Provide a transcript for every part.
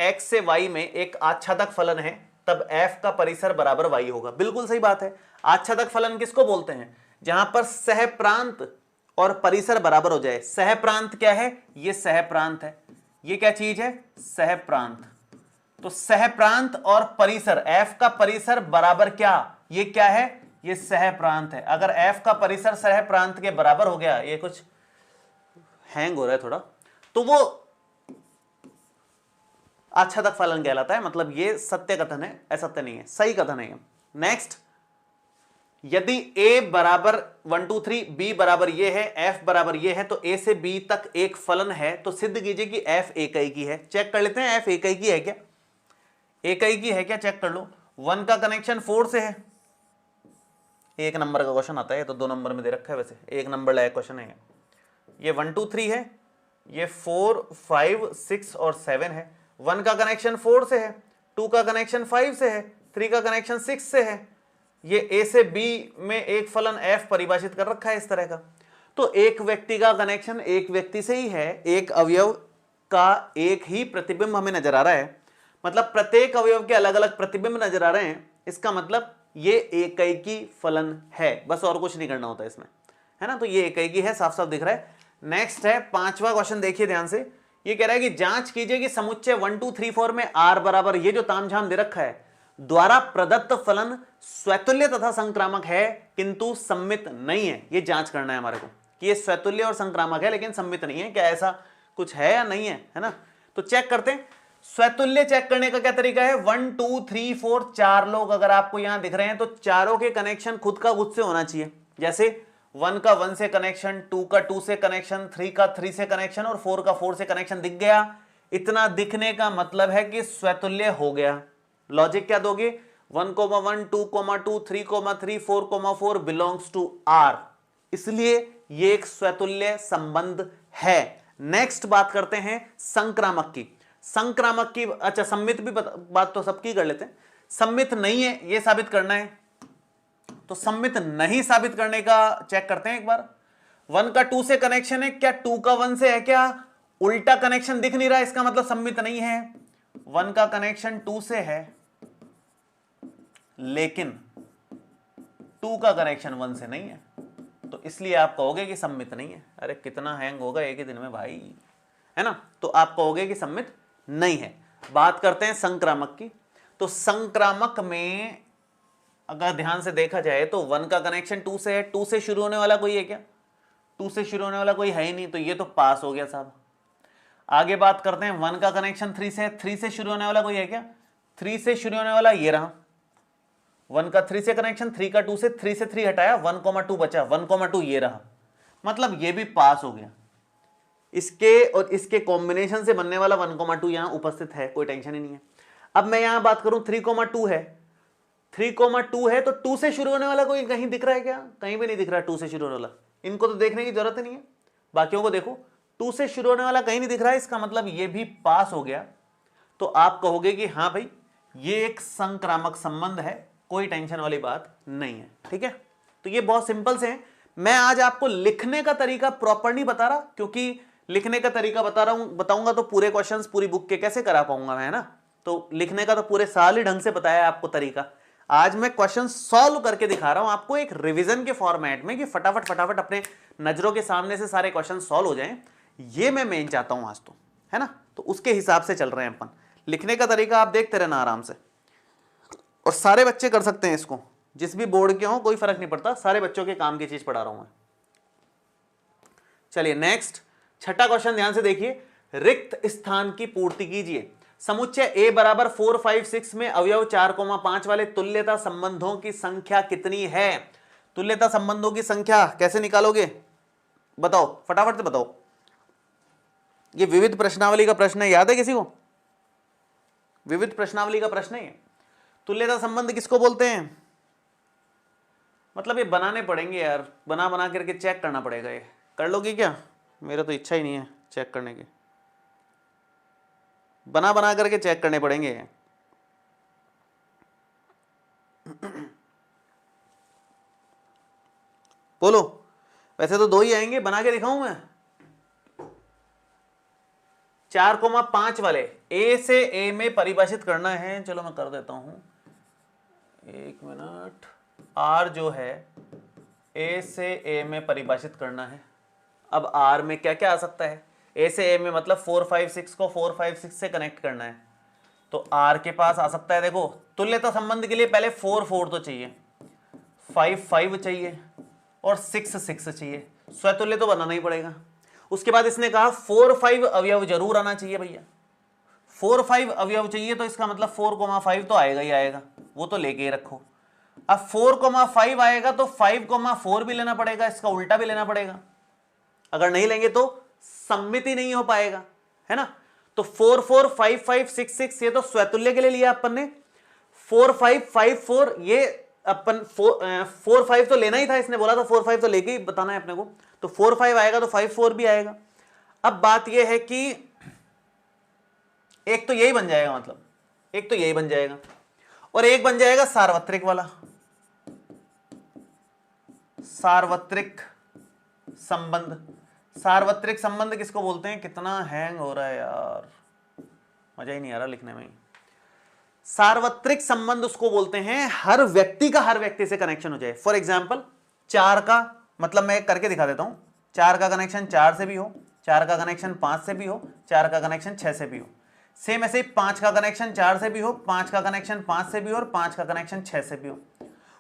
x से y में एक आच्छादक फलन है तब f का परिसर बराबर y होगा। बिल्कुल सही बात है। आच्छादक फलन किसको बोलते हैं? जहां पर सह प्रांत और परिसर बराबर हो जाए। सह प्रांत क्या है? ये सह प्रांत है। ये क्या चीज है? सह प्रांत। तो सह प्रांत और परिसर, f का परिसर बराबर क्या? ये क्या है? ये सह प्रांत है। अगर f का परिसर सह प्रांत के बराबर हो गया, ये कुछ हैंग हो रहा है थोड़ा, तो वो आच्छादक फलन कहलाता है। मतलब ये सत्य कथन है, असत्य नहीं है, सही कथन है। नेक्स्ट, यदि a बराबर 1 2 3, b बराबर ये है, f बराबर ये है, तो a से b तक एक फलन है, तो सिद्ध कीजिए कि f इकाई की है। चेक कर लेते हैं f इकाई की है क्या? इकाई की है क्या? चेक कर लो। 1 का कनेक्शन 4 से है। 1 नंबर का क्वेश्चन आता है, तो 2 नंबर में दे रखा है, वैसे 1 नंबर लायक क्वेश्चन है। ये 1 2 3 है, ये 4 5 6 और 7 है। 1 का कनेक्शन 4 से है, 2 का कनेक्शन 5 से है, 3 का कनेक्शन 6 से है। ये a से b में एक फलन f परिभाषित कर रखा है इस तरह का। तो एक व्यक्ति का कनेक्शन एक व्यक्ति से ही है, एक अवयव का एक ही प्रतिबिंब हमें नजर आ रहा है, मतलब प्रत्येक अवयव के अलग अलग प्रतिबिंब नजर आ रहे हैं। इसका मतलब ये एकैकी फलन है, बस और कुछ नहीं करना होता इसमें, है ना। तो ये एकैकी है, साफ साफ दिख रहा है। नेक्स्ट है 5वां क्वेश्चन, देखिए ध्यान से। ये कह रहा है कि जांच कीजिए कि समुच्चय 1 2 3 4 में r बराबर ये जो तामझाम दे रखा है द्वारा प्रदत्त फलन स्वतुल्य तथा संक्रामक है किंतु सम्मित नहीं है। ये जांच करना है हमारे को कि ये स्वतुल्य और संक्रामक है लेकिन सम्मित नहीं है, क्या ऐसा कुछ है या नहीं है ना। तो चेक करते हैं। स्वतुल्य चेक करने का क्या तरीका है? 1 2 3 4 4 लोग अगर आपको यहां दिख रहे हैं तो चारों के कनेक्शन खुद का खुद से होना चाहिए। जैसे 1 का 1 से कनेक्शन, 2 का 2 से कनेक्शन, 3 का 3 से कनेक्शन और 4 का 4 से कनेक्शन दिख गया। इतना दिखने का मतलब है कि स्वतुल्य हो गया। लॉजिक क्या दोगे? 1 1 2 2 3 3 4 4 बिलोंग्स टू R, इसलिए ये एक स्वतुल्य संबंध है। नेक्स्ट बात करते हैं संक्रामक की। संक्रामक की, अच्छा सम्मित भी बात तो सबकी कर लेते हैं। सम्मित नहीं है ये साबित करना है, तो सम्मित नहीं साबित करने का चेक करते हैं एक बार। 1 का 2 से कनेक्शन है, क्या 2 का 1 से है? क्या उल्टा कनेक्शन दिख नहीं रहा, इसका मतलब सम्मित नहीं है। 1 का कनेक्शन 2 से है लेकिन 2 का कनेक्शन 1 से नहीं है, तो इसलिए आप कहोगे कि सम्मित नहीं है। अरे कितना हैंग होगा एक ही दिन में भाई, है ना। तो आप कहोगे कि सम्मित नहीं है। बात करते हैं संक्रामक की। तो संक्रामक में अगर ध्यान से देखा जाए तो 1 का कनेक्शन 2 से है, 2 से शुरू होने वाला कोई है क्या? 2 से शुरू होने वाला कोई है ही नहीं, तो ये तो पास हो गया साहब। आगे बात करते हैं 1 का कनेक्शन 3 से है, 3 से शुरू होने वाला कोई है क्या? 3 से शुरू होने वाला ये रहा। 1 का 3 से कनेक्शन, 3 का 2 से, 3 से 3 हटाया, 1,2 बचा, 1,2 ये रहा। मतलब ये भी पास हो गया। इसके और इसके कॉम्बिनेशन से बनने वाला 1,2 यहां उपस्थित है, कोई टेंशन ही नहीं है। अब मैं यहां बात करूं 3,2 है, 3,2 है, तो 2 से शुरू होने वाला कोई कहीं दिख रहा है क्या? कहीं भी नहीं दिख रहा 2 से शुरू होने वाला। इनको तो देखने की जरूरत नहीं है, बाकियों को देखो। 2 से शुरू होने वाला कहीं नहीं दिख रहा है, इसका मतलब ये भी पास हो गया। तो आप कहोगे कि हाँ भाई ये एक संक्रामक संबंध है, कोई टेंशन वाली बात नहीं है, ठीक है। तो ये बहुत सिंपल से है। मैं आज आपको लिखने का तरीका प्रॉपर नहीं बता रहा, क्योंकि लिखने का तरीका बताऊंगा तो पूरे क्वेश्चंस पूरी बुक के कैसे करा पाऊंगा मैं, है ना। तो लिखने का तो पूरे साल ही ढंग से बताया आपको तरीका। आज मैं क्वेश्चन सॉल्व करके दिखा रहा हूं आपको एक रिवीजन के फॉर्मेट में, कि फटाफट फटाफट अपने नजरों के सामने से सारे क्वेश्चन सॉल्व हो जाएं। ये मैं मेन चाहता हूं आज तो, है ना। तो उसके हिसाब से चल रहे हैं अपन। लिखने का तरीका आप देखते रहना आराम से, और सारे बच्चे कर सकते हैं इसको, जिस भी बोर्ड के हो कोई फर्क नहीं पड़ता, सारे बच्चों के काम की चीज पढ़ा रहा हूं मैं। चलिए नेक्स्ट, छठा क्वेश्चन ध्यान से देखिए। रिक्त स्थान की पूर्ति कीजिए। समुच्चय A बराबर 4 5 6 में अवयव 4,5 वाले तुल्यता संबंधों की संख्या कितनी है? तुल्यता संबंधों की संख्या कैसे निकालोगे बताओ, फटाफट से बताओ। ये विविध प्रश्नावली का प्रश्न है, याद है किसी को? विविध प्रश्नावली का प्रश्न है। तुल्यता संबंध किसको बोलते हैं? मतलब ये बनाने पड़ेंगे यार, बना बना करके चेक करना पड़ेगा। ये कर लोगे क्या? मेरा तो इच्छा ही नहीं है चेक करने की, बना बना करके चेक करने पड़ेंगे। बोलो, वैसे तो 2 ही आएंगे, बना के दिखाऊं मैं? 4,5 वाले ए से ए में परिभाषित करना है। चलो मैं कर देता हूं, 1 मिनट। आर जो है ए से ए में परिभाषित करना है। अब आर में क्या क्या आ सकता है? ए से ए में मतलब 4, 5, 6 को 4, 5, 6 से कनेक्ट करना है। तो आर के पास आ सकता है, देखो तुल्यता संबंध के लिए पहले 4, 4 तो चाहिए, 5, 5 चाहिए और 6, 6 चाहिए। स्वतुल्य तो बनाना ही पड़ेगा। उसके बाद इसने कहा 4, 5 अवयव जरूर आना चाहिए भैया। 4, 5 अवयव चाहिए तो इसका मतलब 4, 5 तो आएगा ही आएगा, वो तो लेके ही रखो। अब 4, 5 आएगा तो 5, 4 भी लेना पड़ेगा, इसका उल्टा भी लेना पड़ेगा। अगर नहीं लेंगे तो सम्मित ही नहीं हो पाएगा, है ना। तो 4, 4, 5, 5, 6, 6 ये तो स्वतुल्य के लिए लिया अपन ने। 4, 5, 5, 4 ये अपन 4, 5 तो लेना ही था, इसने बोला था 4, 5 तो लेके ही बताना है अपने को। तो 4, 5 आएगा तो 5, 4 भी आएगा। अब बात यह है कि एक तो यही बन जाएगा, मतलब एक तो यही बन जाएगा और एक बन जाएगा सार्वत्रिक वाला, सार्वत्रिक संबंध। सार्वत्रिक संबंध किसको बोलते हैं? कितना हैंग हो रहा है यार, मजा ही नहीं आ रहा लिखने में। सार्वत्रिक संबंध उसको बोलते हैं हर व्यक्ति का हर व्यक्ति से कनेक्शन हो जाए। फॉर एग्जाम्पल 4 का, मतलब मैं करके दिखा देता हूं, 4 का कनेक्शन 4 से भी हो, 4 का कनेक्शन 5 से भी हो, 4 का कनेक्शन 6 से भी हो। सेम ऐसे ही 5 का कनेक्शन 4 से भी हो, 5 का कनेक्शन 5 से भी हो और 5 का कनेक्शन 6 से भी हो।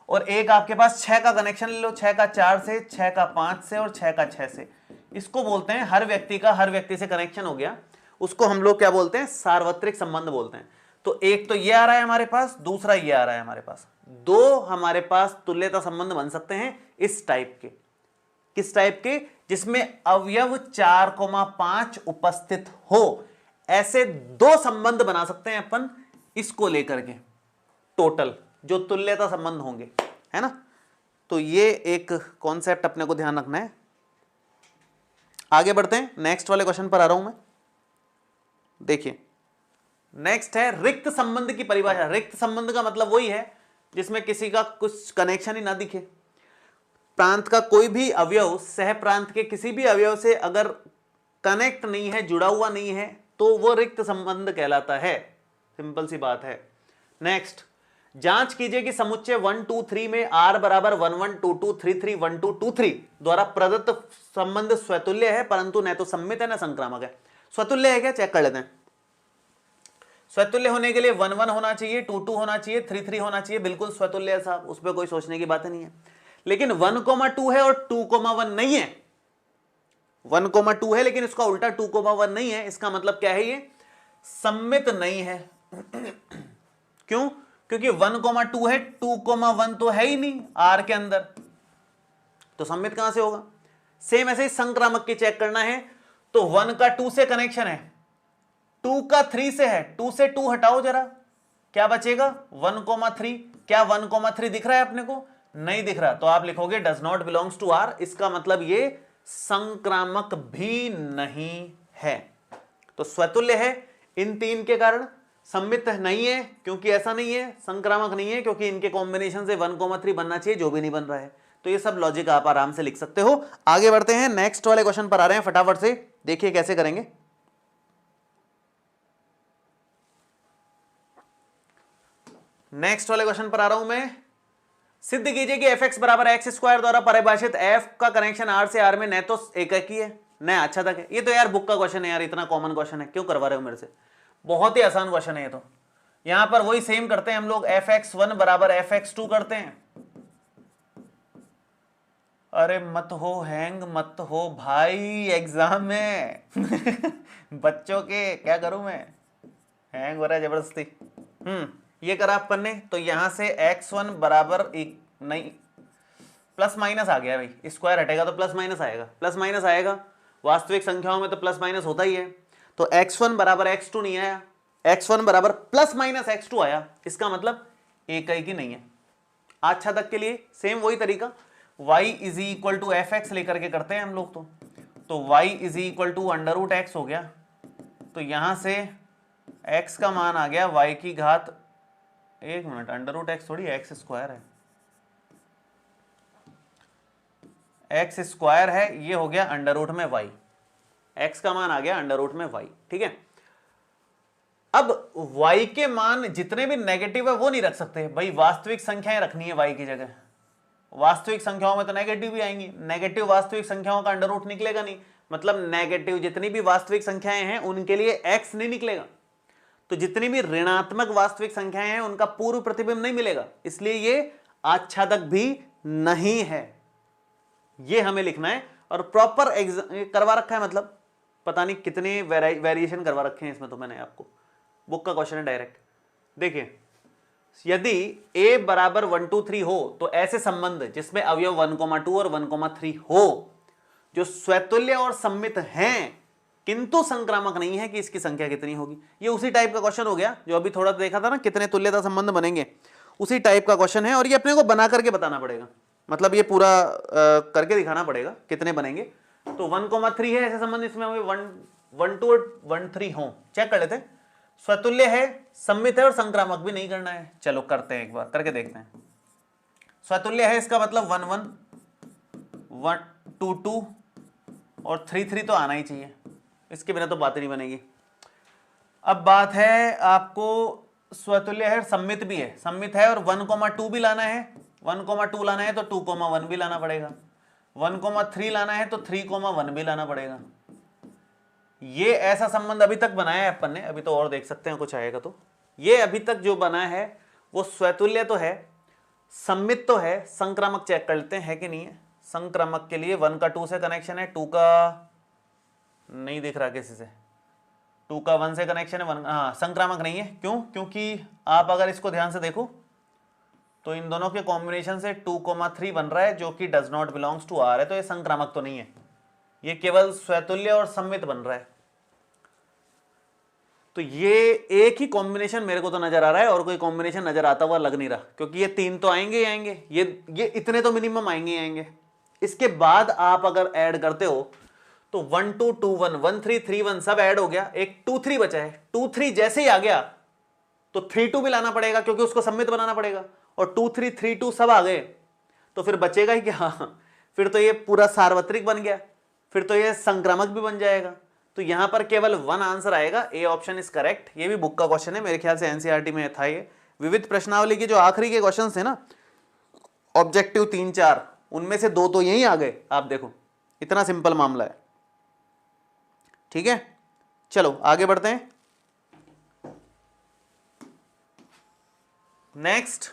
और एक आपके पास 6 का कनेक्शन ले लो, 6 का 4 से, 6 का 5 से और 6 का 6 से। इसको बोलते हैं हर व्यक्ति का हर व्यक्ति से कनेक्शन हो गया, उसको हम लोग क्या बोलते हैं? सार्वत्रिक संबंध बोलते हैं। तो एक तो ये आ रहा है हमारे पास, दूसरा ये आ रहा है हमारे पास। दो हमारे पास तुल्यता संबंध बन सकते हैं इस टाइप के। किस टाइप के? जिसमें अवयव 4,5 उपस्थित हो, ऐसे दो संबंध बना सकते हैं अपन इसको लेकर के, टोटल जो तुल्यता संबंध होंगे, है ना। तो ये एक कॉन्सेप्ट अपने को ध्यान रखना है। आगे बढ़ते हैं, नेक्स्ट वाले क्वेश्चन पर आ रहा हूं मैं। देखिए नेक्स्ट है रिक्त संबंध की परिभाषा। रिक्त संबंध का मतलब वही है जिसमें किसी का कुछ कनेक्शन ही ना दिखे। प्रांत का कोई भी अवयव सह प्रांत के किसी भी अवयव से अगर कनेक्ट नहीं है, जुड़ा हुआ नहीं है, तो वो रिक्त संबंध कहलाता है। सिंपल सी बात है। नेक्स्ट, जांच कीजिए कि समुच्चय 1, 2, 3 में r बराबर 1, 1, 2, 2, 3, 3, 1, 2, 2, 3 द्वारा प्रदत्त संबंध स्वतुल्य है, परंतु न तो सम्मित है न संक्रामक है। स्वतुल्य है क्या? चेक कर लेते हैं। स्वतुल्य होने के लिए 1, 1 होना चाहिए, 2, 2 होना चाहिए, 3, 3 होना चाहिए। बिल्कुल स्वतुल्य है साहब, उस पर कोई सोचने की बात नहीं है। लेकिन 1, 2 है और 2, 1 नहीं है। 1, 2 है लेकिन इसका उल्टा 2, 1 नहीं है। इसका मतलब क्या है? ये सम्मित नहीं है। क्यों? क्योंकि 1, 2 है, 2, 1 तो है ही नहीं आर के अंदर, तो सम्मित कहां से होगा? सेम ऐसे ही संक्रामक की चेक करना है तो 1 का 2 से कनेक्शन है, 2 का 3 से है, 2 से 2 हटाओ जरा, क्या बचेगा? 1, 3। क्या 1, 3 दिख रहा है अपने को? नहीं दिख रहा, तो आप लिखोगे does not belongs to R. इसका मतलब ये संक्रामक भी नहीं है। तो स्वतुल्य है इन तीन के कारण, सम्मित नहीं है क्योंकि ऐसा नहीं है, संक्रामक नहीं है क्योंकि इनके कॉम्बिनेशन से 1, 3 बनना चाहिए, जो भी नहीं बन रहा है। तो ये सब लॉजिक आप आराम से लिख सकते हो। आगे बढ़ते हैं, नेक्स्ट वाले क्वेश्चन पर आ रहे हैं, फटाफट से देखिए कैसे करेंगे। नेक्स्ट वाले क्वेश्चन पर आ रहा हूं मैं। सिद्ध कीजिए कि fx बराबर x² द्वारा परिभाषित f का कनेक्शन r से r में न तो एक ही है न अच्छा तक है। ये तो यार बुक का क्वेश्चन है यार, इतना कॉमन क्वेश्चन है, क्यों करवा रहे हो मेरे से? बहुत ही आसान क्वेश्चन है ये तो। यहां पर वही सेम करते हैं हम लोग, fx1 बराबर fx2 करते हैं। अरे मत हो हैंग, मत हो भाई, एग्जाम में बच्चों के क्या करूं मैं, हैंग हो रहा है जबरदस्ती। ये करा अपन ने, तो यहां से x1 बराबर एक नहीं, प्लस माइनस आ गया भाई, स्क्वायर हटेगा तो प्लस माइनस आएगा, प्लस माइनस आएगा। वास्तविक संख्याओं में तो प्लस माइनस होता ही है। तो x1 बराबर x2 नहीं आया, x1 बराबर प्लस माइनस x2 आया। इसका मतलब एक ही नहीं है। अच्छा तक के लिए सेम वही तरीका, y is equal to fx लेकर के करते हैं हम लोग। तो y is equal to √x हो गया। तो यहां से x का मान आ गया y की घात, एक मिनट, √x थोड़ी x² है, x² है, ये हो गया अंडर रूट में y, x का मान आ गया अंडर रूट में y, ठीक है। अब y के मान जितने भी नेगेटिव है वो नहीं रख सकते भाई, वास्तविक संख्याएं रखनी है y की जगह। वास्तविक संख्याओं में तो नेगेटिव भी आएंगी, नेगेटिव वास्तविक संख्याओं का अंडर रूट निकलेगा नहीं, मतलब नेगेटिव जितनी भी वास्तविक संख्याएं हैं उनके लिए x नहीं निकलेगा। तो जितनी भी ऋणात्मक वास्तविक संख्याएं हैं उनका पूर्व प्रतिबिंब नहीं मिलेगा, इसलिए ये आच्छादक भी नहीं है, ये हमें लिखना है। और प्रॉपर करवा रखा है, मतलब पता नहीं कितने वेरिएशन करवा रखे हैं इसमें, तो मैंने आपको बुक का क्वेश्चन है डायरेक्ट। देखिए यदि a बराबर 1 2 3 हो तो ऐसे संबंध जिसमें अवयव 1,2 और 1,3 हो जो स्वतुल्य और सम्मित हैं किंतु संक्रामक नहीं है कि इसकी संख्या कितनी होगी। ये उसी टाइप का क्वेश्चन हो गया जो अभी थोड़ा देखा था ना, कितने तुल्यता संबंध बनेंगे, उसी टाइप का क्वेश्चन है। और ये अपने को बना करके बताना पड़ेगा, मतलब ये पूरा करके दिखाना पड़ेगा कितने बनेंगे। तो 1,3 है ऐसे संबंध इसमें 1 2 और 1 3 हो, चेक कर लेते हैं। स्वतुल्य है, सम्मित है और संक्रामक भी नहीं करना है। चलो करते हैं, एक बार करके देखते हैं। स्वतुल्य है इसका मतलब 1 1 1 2 2 और 3 3 तो आना ही चाहिए, इसके बिना तो बात नहीं बनेगी। अब बात है आपको स्वतुल्य है, सम्मित भी है, सम्मित है और 1,2 भी लाना है, 1,2 लाना है तो 2,1 भी लाना पड़ेगा, 1,3 लाना है तो 3,1 भी लाना पड़ेगा। ये ऐसा संबंध अभी तक बनाया है अपन ने, अभी तो और देख सकते हैं कुछ आएगा तो। ये अभी तक जो बना है वो स्वतुल्य तो है, सम्मित तो है, संक्रामक चेक कर लेते हैं कि नहीं है। संक्रामक के लिए 1 का 2 से कनेक्शन है, 2 का नहीं दिख रहा किसी से, 2 का 1 से कनेक्शन है, 1 हाँ संक्रामक नहीं है। क्यों? क्योंकि आप अगर इसको ध्यान से देखो तो इन दोनों के कॉम्बिनेशन से 2,3 बन रहा है जो कि does not belongs to R है, तो ये संक्रामक तो नहीं है, ये केवल स्वतुल्य और सम्मित बन रहा है। तो ये एक ही कॉम्बिनेशन मेरे को तो नजर आ रहा है और कोई कॉम्बिनेशन नजर आता हुआ लग नहीं रहा, क्योंकि ये 3 तो आएंगे ही आएंगे, ये इतने तो मिनिमम आएंगे ही आएंगे। इसके बाद आप अगर ऐड करते हो तो 1 2 2 1 1 3 3 1 सब ऐड हो गया, एक 2 3 बचा है, 2 3 जैसे ही आ गया तो 3 2 भी लाना पड़ेगा क्योंकि उसको सम्मित बनाना पड़ेगा, और 2 3 3 2 सब आ गए तो फिर बचेगा ही क्या, फिर तो ये पूरा सार्वत्रिक बन गया, फिर तो ये संक्रामक भी बन जाएगा। तो यहां पर केवल 1 आंसर आएगा, ए ऑप्शन इज करेक्ट। ये भी बुक का क्वेश्चन है, मेरे ख्याल से एनसीईआरटी में था ये। विविध प्रश्नावली के जो आखिरी के क्वेश्चन थे ना, ऑब्जेक्टिव 3 4, उनमें से 2 तो यही आ गए, आप देखो इतना सिंपल मामला है। ठीक है, चलो आगे बढ़ते हैं। नेक्स्ट,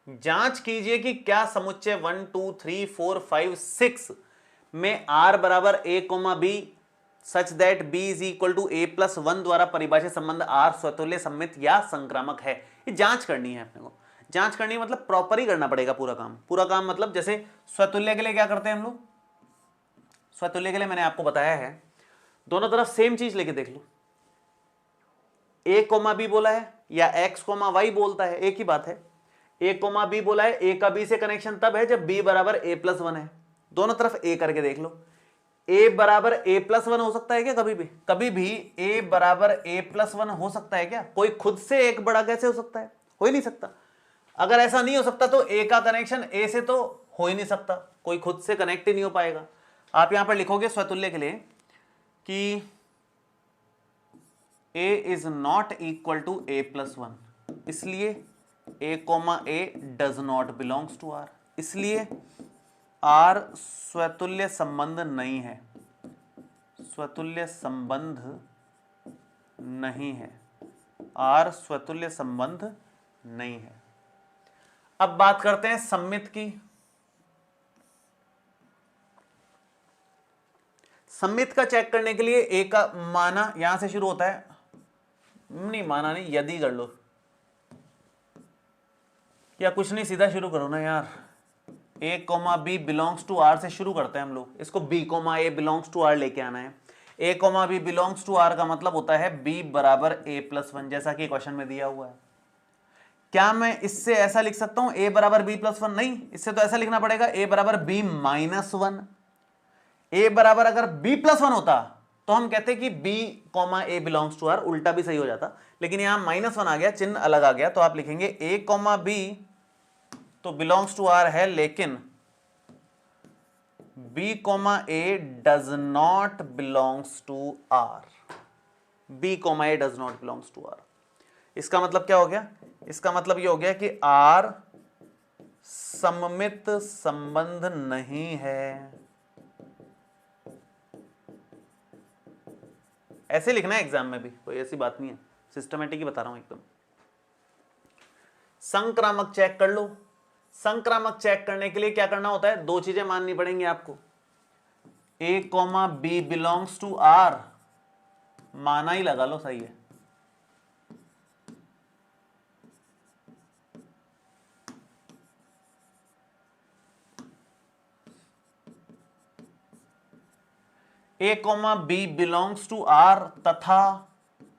जांच कीजिए कि क्या समुच्चय 1 2 3 4 5 6 में r बराबर a, b such that b is equal to a+1 द्वारा परिभाषित संबंध r स्वतुल्य, सम्मित या संक्रामक है। ये जांच करनी है अपने को, जांच करनी है मतलब प्रॉपर ही करना पड़ेगा पूरा काम। पूरा काम मतलब जैसे स्वतुल्य के लिए क्या करते हैं हम लोग, स्वतुल्य के लिए मैंने आपको बताया है, दोनों तरफ सेम चीज लेके देख लो, a, b बोला है या x, y बोलता है, एक ही बात है। a, b बोला है, a का b से कनेक्शन तब है जब b बराबर a+1 है, दोनों तरफ a करके देख लो। a बराबर a+1 हो सकता है क्या कभी भी? कभी भी a बराबर a+1 हो सकता है क्या? कोई खुद से एक बड़ा कैसे हो सकता है? हो ही नहीं सकता। अगर ऐसा नहीं हो सकता तो a का कनेक्शन a से तो हो ही नहीं सकता, कोई खुद से कनेक्ट ही नहीं हो पाएगा। आप यहां पर लिखोगे स्वतुल्य के लिए कि a is not equal to a+1, इसलिए a, does not belongs to r, इसलिए r स्वतुल्य संबंध नहीं है, स्वतुल्य संबंध नहीं है, r स्वतुल्य संबंध नहीं है। अब बात करते हैं सम्मित की। सम्मित का चेक करने के लिए a का माना यहां से शुरू होता है, नहीं माना नहीं, यदि कर लो या कुछ नहीं, सीधा शुरू करो ना यार। a, b belongs to r से शुरू करते हैं हम लोग, इसको b, a belongs to r लेके आना है। a, b belongs to r का मतलब होता है b बराबर a+1, जैसा कि क्वेश्चन में दिया हुआ है। क्या मैं इससे ऐसा लिख सकता हूं a बराबर b+1? नहीं, इससे तो ऐसा लिखना पड़ेगा a बराबर b-1। a बराबर अगर b+1 होता तो हम कहते कि b, a belongs to r, उल्टा भी सही हो जाता, लेकिन यहां -1 आ गया, चिन्ह अलग आ गया, तो आप लिखेंगे a, b तो बिलोंग्स टू r है, लेकिन b, a does not belongs to r, B comma A does not belongs to R. इसका मतलब क्या हो गया? इसका मतलब ये हो गया कि आर सममित संबंध नहीं है। ऐसे लिखना है एग्जाम में भी, कोई ऐसी बात नहीं है, सिस्टमेटिक ही बता रहा हूं एकदम। संक्रामक चेक कर लो। संक्रामक चेक करने के लिए क्या करना होता है? दो चीजें माननी पड़ेंगी आपको। A comma B belongs to R, माना ही लगा लो, सही है। A comma B belongs to R तथा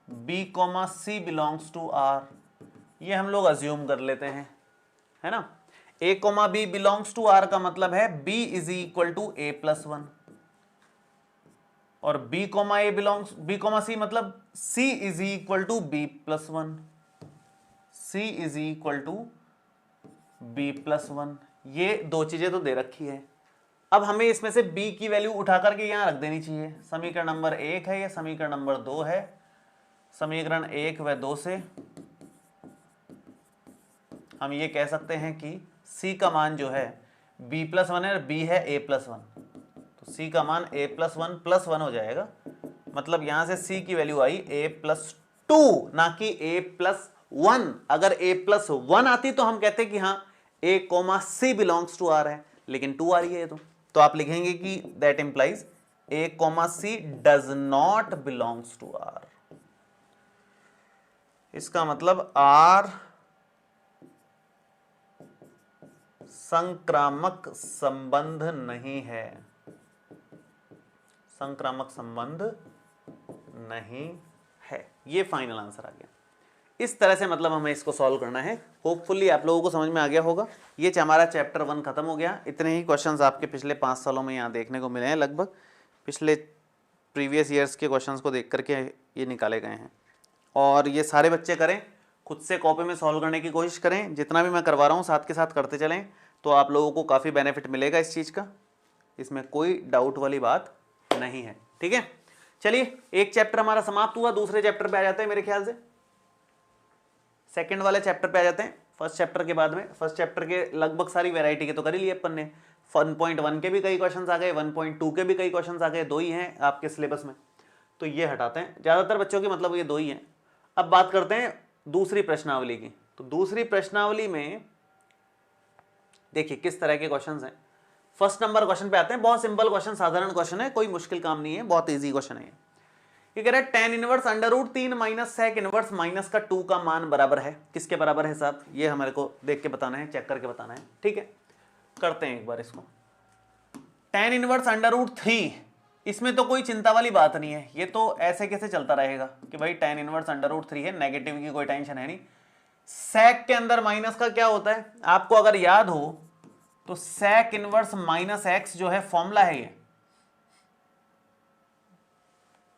B comma C belongs to R, ये हम लोग अज्यूम कर लेते हैं, है ना। A comma B belongs to R का मतलब है B is equal to A plus one, और B comma A belongs, B comma C मतलब C is equal to B plus one, C is equal to B plus one. ये दो चीजें तो दे रखी है। अब हमें इसमें से b की वैल्यू उठा करके यहां रख देनी चाहिए। समीकरण नंबर 1 है, यह समीकरण नंबर 2 है। समीकरण 1 व 2 से हम ये कह सकते हैं कि c का मान जो है b प्लस वन है और b है a प्लस वन, तो c का मान a प्लस वन हो जाएगा। मतलब यहां से c की वैल्यू आई a प्लस टू, ना कि a प्लस वन। अगर a प्लस वन आती तो हम कहते कि हाँ a comma c belongs to R है, लेकिन 2 आ रही है तो आप लिखेंगे कि that implies a comma c does not belongs to R. इसका मतलब r संक्रामक संबंध नहीं है, संक्रामक संबंध नहीं है। ये फाइनल आंसर आ गया। इस तरह से मतलब हमें इसको सॉल्व करना है। होपफुली आप लोगों को समझ में आ गया होगा। ये हमारा चैप्टर 1 खत्म हो गया। इतने ही क्वेश्चंस आपके पिछले 5 सालों में यहाँ देखने को मिले हैं। लगभग पिछले प्रीवियस ईयर्स के क्वेश्चंस को देख करके ये निकाले गए हैं। और ये सारे बच्चे करें, खुद से कॉपी में सॉल्व करने की कोशिश करें। जितना भी मैं करवा रहा हूँ साथ के साथ करते चलें, तो आप लोगों को काफ़ी बेनिफिट मिलेगा इस चीज़ का। इसमें कोई डाउट वाली बात नहीं है, ठीक है। चलिए, एक चैप्टर हमारा समाप्त हुआ, दूसरे चैप्टर पे आ जाते हैं। मेरे ख्याल से सेकंड वाले चैप्टर पे आ जाते हैं। फर्स्ट चैप्टर के बाद में, फर्स्ट चैप्टर के लगभग सारी वैरायटी के तो कर ही लिए अपन ने। 1.1 के भी कई क्वेश्चंस आ गए, 1.2 के भी कई क्वेश्चंस आ गए। 2 ही हैं आपके सिलेबस में, तो ये हटाते हैं। ज़्यादातर बच्चों की मतलब ये 2 ही हैं। अब बात करते हैं दूसरी प्रश्नावली की। तो दूसरी प्रश्नावली में देखिए किस तरह के क्वेश्चंस हैं। फर्स्ट नंबर क्वेश्चन पे आते हैं। बहुत सिंपल क्वेश्चन, साधारण क्वेश्चन है, कोई मुश्किल काम नहीं है, बहुत ईजी क्वेश्चन है। ये कह रहा है tan inverse under root 3 minus sec inverse minus का 2 का मान बराबर है। किसके बराबर है साहब? ये हमारे को देख के बताना है, चेक करके बताना है, ठीक है। करते हैं एक बार इसको। tan इनवर्स अंडर रूट 3, इसमें तो कोई चिंता वाली बात नहीं है। ये तो ऐसे कैसे चलता रहेगा कि भाई tan इनवर्स अंडर रूट 3 है, नेगेटिव की कोई टेंशन है नहीं। sec के अंदर माइनस का क्या होता है आपको अगर याद हो तो sec इनवर्स माइनस एक्स जो है फॉर्मूला है ये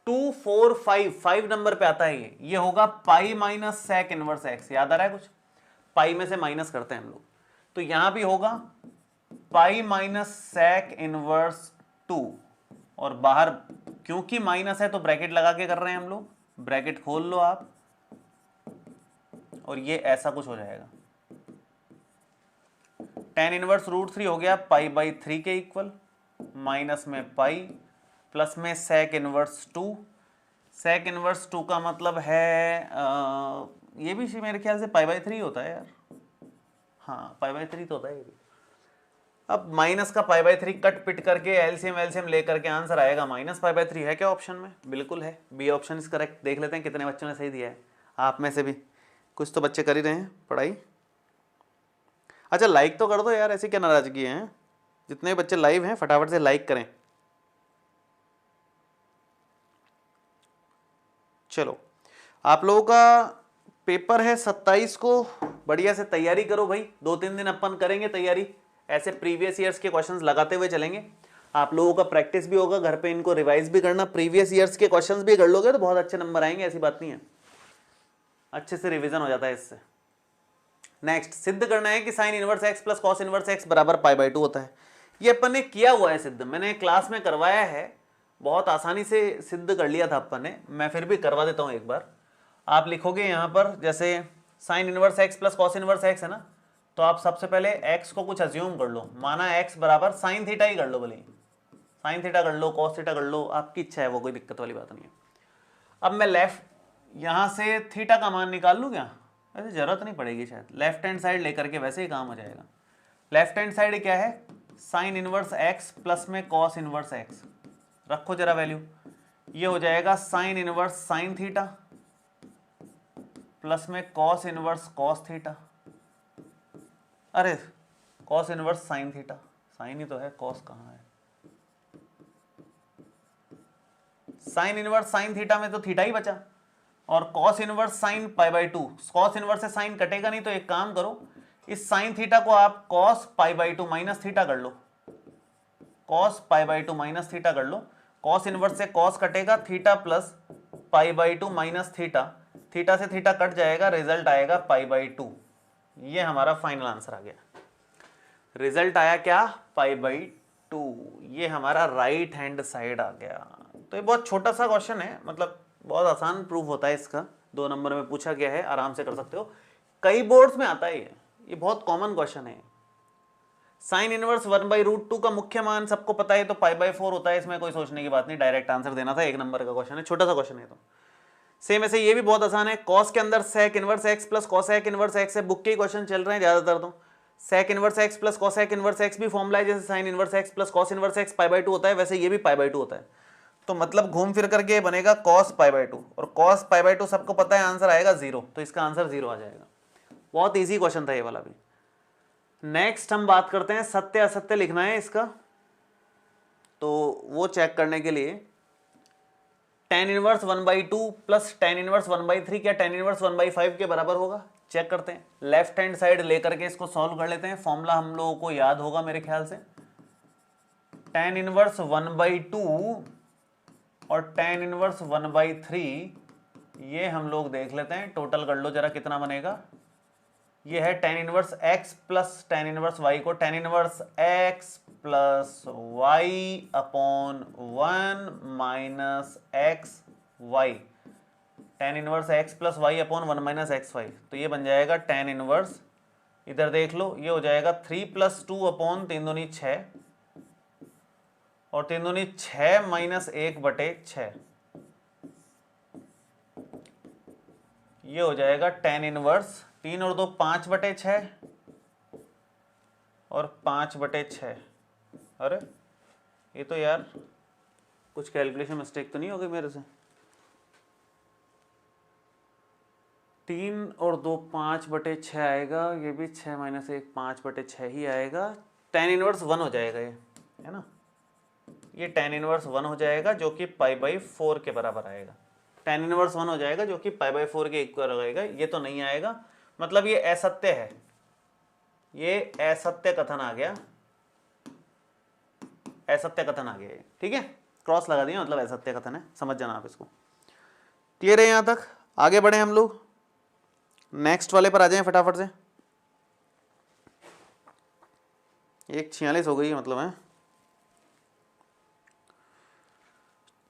2 4 5 5 नंबर पे आता है। ये होगा pi minus sec inverse x. याद आ रहा है कुछ? पाई में से माइनस करते हैं हम लोग, तो यहां भी होगा पाई माइनस sec इनवर्स 2, और बाहर क्योंकि माइनस है तो ब्रैकेट लगा के कर रहे हैं हम लोग। ब्रैकेट खोल लो आप, और ये ऐसा कुछ हो जाएगा। tan इनवर्स रूट 3 हो गया पाई बाई 3 के इक्वल, माइनस में पाई, प्लस में sec इनवर्स 2। sec इनवर्स 2 का मतलब है ये भी मेरे ख्याल से पाई बाई 3 होता है यार। हाँ, पाई बाई 3 तो होता है ये भी। अब माइनस का पाई बाई 3 कट पिट करके एलसीएम एलसीएम लेकर के आंसर आएगा माइनस पाई बाई 3। है क्या ऑप्शन में? बिल्कुल है, बी ऑप्शन इज करेक्ट। देख लेते हैं कितने बच्चों ने सही दिया है। आप में से भी कुछ तो बच्चे कर ही रहे हैं पढ़ाई। अच्छा, लाइक तो कर दो यार, ऐसी क्या नाराजगी है? जितने बच्चे लाइव हैं फटाफट से लाइक करें। चलो, आप लोगों का पेपर है 27 को, बढ़िया से तैयारी करो भाई। 2-3 दिन अपन करेंगे तैयारी, ऐसे प्रीवियस ईयर्स के क्वेश्चंस लगाते हुए चलेंगे। आप लोगों का प्रैक्टिस भी होगा, घर पे इनको रिवाइज भी करना। प्रीवियस ईयर्स के क्वेश्चंस भी कर लोगे तो बहुत अच्छे नंबर आएंगे, ऐसी बात नहीं है, अच्छे से रिवीजन हो जाता है इससे। नेक्स्ट, सिद्ध करना है कि sign inverse x plus cos inverse x बराबर पाई बाई 2 होता है। ये अपन ने किया हुआ है सिद्ध, मैंने क्लास में करवाया है, बहुत आसानी से सिद्ध कर लिया था अपन ने, मैं फिर भी करवा देता हूँ एक बार। आप लिखोगे यहाँ पर जैसे sine inverse x plus cos inverse x है ना, तो आप सबसे पहले एक्स को कुछ अज्यूम कर लो, माना एक्स बराबर साइन थीटा ही कर लो, भले साइन थीटा कर लो, कॉस थीटा कर लो, आपकी इच्छा है, वो कोई दिक्कत वाली बात नहीं है। अब मैं लेफ्ट यहाँ से थीटा का मान निकाल लूँ क्या? वैसे जरूरत नहीं पड़ेगी शायद, लेफ्ट हैंड साइड लेकर के वैसे ही काम हो जाएगा। लेफ्ट हैंड साइड क्या है? साइन इनवर्स एक्स प्लस में कॉस इनवर्स एक्स, रखो जरा वैल्यू, ये हो जाएगा sine inverse sine theta plus में कॉस इनवर्स कॉस थीटा, अरे cos inverse sine theta, sine ही तो है, कॉस कहाँ है? साइन इनवर्स साइन थीटा में तो थीटा ही बचा, और cos inverse sine pi by to, cos inverse से साइन कटेगा नहीं, तो एक काम करो, इस साइन थीटा को आप cos pi by two minus theta कर लो, cos pi by two minus theta कर लो, कॉस इनवर्स से कॉस कटेगा, theta plus pi by two minus theta, theta से थीटा कट जाएगा, रिजल्ट आएगा पाई बाई टू। ये हमारा फाइनल आंसर आ गया, रिजल्ट आया क्या? पाई बाई टू। ये हमारा राइट हैंड साइड आ गया। तो ये बहुत छोटा सा क्वेश्चन है, मतलब बहुत आसान प्रूफ होता है इसका, 2 नंबर में पूछा गया है, आराम से कर सकते हो, कई बोर्ड्स में आता है ये बहुत कॉमन क्वेश्चन है। साइन इनवर्स 1/√2 का मुख्य मान सबको पता है, तो पाई बाई 4 होता है, इसमें कोई सोचने की बात नहीं, डायरेक्ट आंसर देना था, 1 नंबर का क्वेश्चन है, छोटा सा क्वेश्चन है। तो सेम ऐसे ये भी बहुत आसान है, कॉस के अंदर sec inverse x plus cosec inverse x है, बुक के क्वेश्चन चल रहे हैं ज्यादातर, तो sec inverse x plus cosec inverse x भी फॉर्मूला है, जैसे sine inverse x plus cos inverse x pi by 2 होता है, वैसे ये भी पाई बाई 2 होता है। तो मतलब घूम फिर करके बनेगा कॉस पाई बाई 2, और कॉस पाई बाई 2 सबको पता है, आंसर आएगा 0, तो इसका आंसर 0 आ जाएगा। बहुत ईजी क्वेश्चन था ये वाला भी। नेक्स्ट हम बात करते हैं, सत्य असत्य लिखना है इसका, तो वो चेक करने के लिए tan inverse 1/2 plus tan inverse 1/3 क्या tan इनवर्स 1/5 के बराबर होगा? चेक करते हैं, लेफ्ट हैंड साइड लेकर के इसको सॉल्व कर लेते हैं। फॉर्मूला हम लोगों को याद होगा मेरे ख्याल से, tan इनवर्स 1/2 और tan इनवर्स 1/3, ये हम लोग देख लेते हैं, टोटल कर लो जरा कितना बनेगा। ये है tan inverse x plus tan inverse y को tan inverse x plus y upon 1 minus x y, tan inverse x plus y upon 1 minus x y, तो ये बन जाएगा tan इनवर्स, इधर देख लो, ये हो जाएगा 3 प्लस 2 अपॉन 3 दूनी 6, और 3 दूनी 6 माइनस 1/6, ये हो जाएगा tan इनवर्स 3 और 2 5/6 और 5/6। अरे ये तो यार कुछ कैलकुलेशन मिस्टेक तो नहीं हो गई मेरे से, 3 और 2 5/6 आएगा, ये भी 6 माइनस 1 5/6 ही आएगा, tan इनवर्स 1 हो जाएगा, ये है ना, ये tan इनवर्स 1 हो जाएगा, जो कि पाई बाई 4 के बराबर आएगा। tan इनवर्स 1 हो जाएगा जो कि पाई बाई 4 के इक्वल आएगा, ये तो नहीं आएगा, मतलब ये असत्य है, ये असत्य कथन आ गया, असत्य कथन आ गया, ठीक है, क्रॉस लगा दिया, मतलब असत्य कथन है, समझ जाना आप इसको। क्लियर है? यहां तक आगे बढ़े हम लोग, नेक्स्ट वाले पर आ जाएं फटाफट से। 1:46 हो गई है, मतलब है।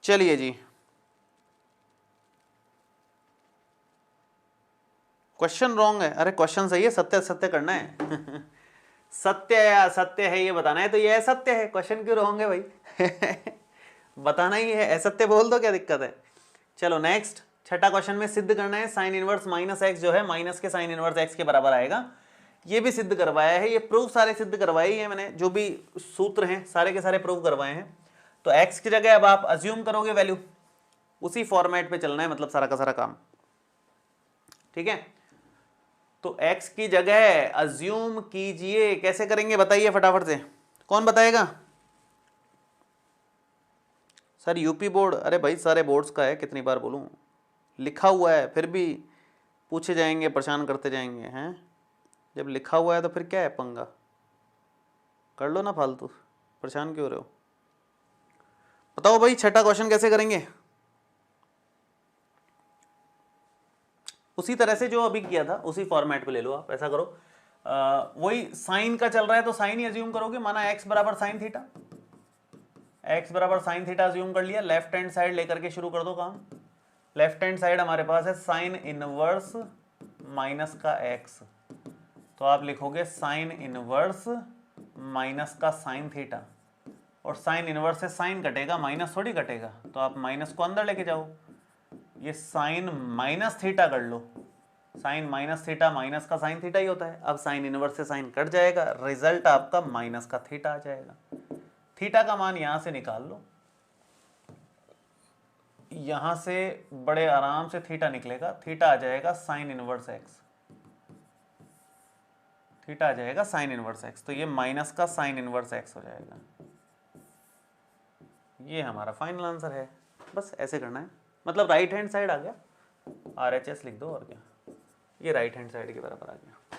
चलिए जी, क्वेश्चन रॉन्ग है, अरे क्वेश्चन सही है, सत्य असत्य करना है सत्य या असत्य है ये बताना है, तो ये असत्य है, क्वेश्चन क्यों रॉन्ग है भाई बताना ही है, असत्य बोल दो, क्या दिक्कत है। चलो नेक्स्ट, छठा क्वेश्चन में सिद्ध करना है साइन इनवर्स माइनस एक्स जो है माइनस के साइन इनवर्स एक्स के बराबर आएगा, ये भी सिद्ध करवाया है, ये प्रूफ सारे सिद्ध करवाए ही है मैंने, जो भी सूत्र हैं सारे के सारे प्रूफ करवाए हैं। तो एक्स की जगह अब आप अज्यूम करोगे वैल्यू, उसी फॉर्मेट पे चलना है, मतलब सारा का सारा काम, ठीक है। तो x की जगह अज्यूम कीजिए, कैसे करेंगे बताइए फटाफट से, कौन बताएगा? सर यूपी बोर्ड, अरे भाई सारे बोर्ड्स का है, कितनी बार बोलूं, लिखा हुआ है, फिर भी पूछे जाएंगे, परेशान करते जाएंगे हैं, जब लिखा हुआ है तो फिर क्या है पंगा, कर लो ना फालतू, परेशान क्यों रहे हो। बताओ भाई छठा क्वेश्चन कैसे करेंगे? उसी तरह से जो अभी किया था उसी फॉर्मेट पे ले लो आप, ऐसा करो, वही साइन का चल रहा है तो साइन ही अज्यूम करोगे, माना x बराबर साइन थीटा, x बराबर साइन थीटा अज्यूम कर लिया, लेफ्ट हैंड साइड लेकर के शुरू कर दो काम। लेफ्ट हैंड साइड हमारे पास है साइन इनवर्स माइनस का x, तो आप लिखोगे साइन इनवर्स माइनस का साइन थीटा, और साइन इनवर्स से साइन कटेगा, माइनस थोड़ी कटेगा, तो आप माइनस को अंदर लेके जाओ, ये साइन माइनस थीटा कर लो, साइन माइनस थीटा माइनस का साइन थीटा ही होता है। अब साइन इनवर्स से साइन कट जाएगा, रिजल्ट आपका माइनस का थीटा आ जाएगा। थीटा का मान यहां से निकाल लो, यहां से बड़े आराम से थीटा निकलेगा, थीटा आ जाएगा साइन इनवर्स एक्स, थीटा आ जाएगा साइन इनवर्स एक्स, तो ये माइनस का साइन इनवर्स एक्स हो जाएगा। ये हमारा फाइनल आंसर है। बस ऐसे करना है, मतलब राइट हैंड साइड आ गया, RHS लिख दो और क्या, ये राइट हैंड साइड के बराबर आ गया।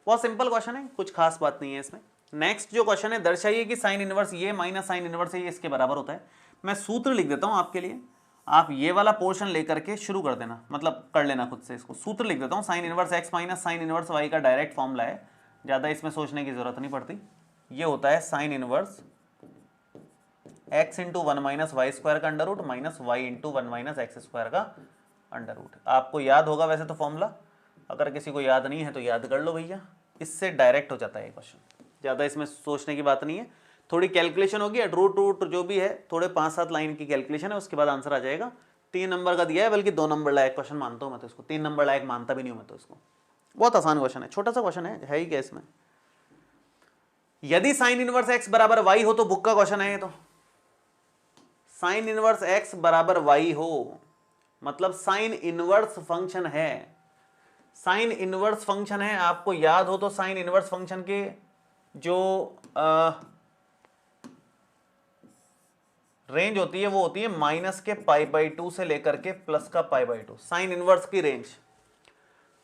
बहुत सिंपल क्वेश्चन है, कुछ खास बात नहीं है इसमें। नेक्स्ट जो क्वेश्चन है, दर्शाइए कि साइन इनवर्स ये माइनस साइन इनवर्स ये इसके बराबर होता है। मैं सूत्र लिख देता हूं आपके लिए, आप ये वाला पोर्शन लेकर के शुरू कर देना, मतलब कर लेना खुद से इसको। सूत्र लिख देता हूं, sine inverse x minus sine inverse y का डायरेक्ट फॉर्मूला है, ज्यादा इसमें सोचने की जरूरत नहीं पड़ती। ये होता है sine inverse x into 1 minus y square का under root minus y into 1 minus x square का अंडर रूट। आपको याद होगा वैसे तो फॉर्मूला, अगर किसी को याद नहीं है तो याद कर लो भैया, इससे डायरेक्ट हो जाता है ये क्वेश्चन, ज़्यादा इसमें सोचने की बात नहीं है। थोड़ी कैलकुलेशन होगी, रूट रूट जो भी है, थोड़े 5-7 लाइन की कैलकुलेशन है, उसके बाद आंसर आ जाएगा। 3 नंबर का दिया है, बल्कि 2 नंबर लायक क्वेश्चन मानता हूँ मैं तो इसको, 3 नंबर लायक मानता भी नहीं हूँ मैं तो इसको। बहुत आसान क्वेश्चन है, छोटा सा क्वेश्चन है ही क्या इसमें। यदि साइन इनवर्स एक्स बराबर वाई हो तो बुक का क्वेश्चन है ये तो। साइन इनवर्स एक्स बराबर वाई हो मतलब साइन इनवर्स फंक्शन है, साइन इनवर्स फंक्शन है। आपको याद हो तो साइन इनवर्स फंक्शन के जो रेंज होती है वो होती है माइनस के π/2 से लेकर के प्लस का π/2, साइन इनवर्स की रेंज।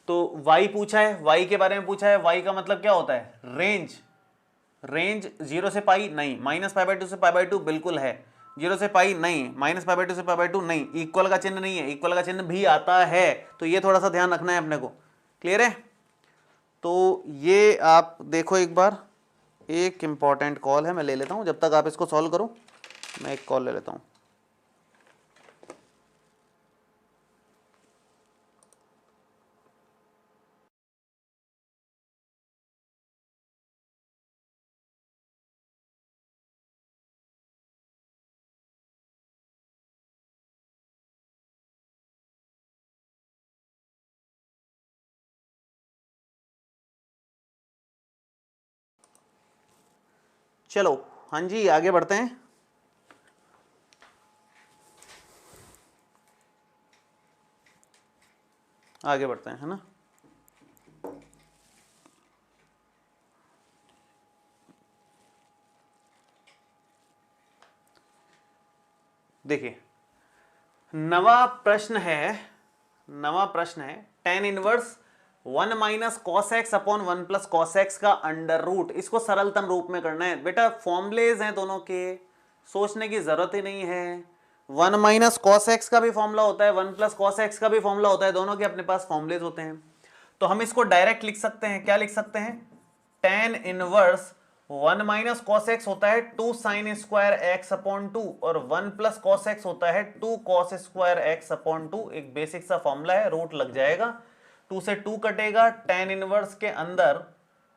तो y पूछा है, y के बारे में पूछा है, y का मतलब क्या होता है, रेंज। रेंज 0 से पाई नहीं, माइनस π/2 से π/2 बिल्कुल है, 0 से पाई नहीं, माइनस π/2 से π/2 नहीं, इक्वल का चिन्ह नहीं है, इक्वल का चिन्ह भी आता है, तो ये थोड़ा सा ध्यान रखना है अपने को। क्लियर है? तो ये आप देखो एक बार, एक इंपॉर्टेंट कॉल है, मैं ले लेता हूं, जब तक आप इसको सॉल्व करो मैं एक कॉल ले लेता हूं। चलो हाँ जी आगे बढ़ते हैं। आगे बढ़ते हैं, है ना। देखिए नवा प्रश्न है, tan inverse 1 minus cos x upon 1 plus cos x का अंडर रूट। इसको सरलतम रूप में करना है बेटा, फॉर्मुलेज हैं दोनों के, सोचने की जरूरत ही नहीं है। 1 माइनस कॉस एक्स का भी फॉर्मूला होता है, 1 प्लस कॉस एक्स का भी फॉर्मूला होता है, दोनों के अपने पास फॉर्मुलेज होते हैं। तो हम इसको डायरेक्ट लिख सकते हैं, क्या लिख सकते हैं, tan inverse 1 minus cos x होता है 2 साइन स्क्वायर एक्स अपॉन 2, और 1 प्लस कॉस एक्स होता है 2 कॉस स्क्वायर एक्स अपॉन 2। एक बेसिक सा फॉर्मूला है, रूट लग जाएगा, 2 से 2 कटेगा, tan इनवर्स के अंदर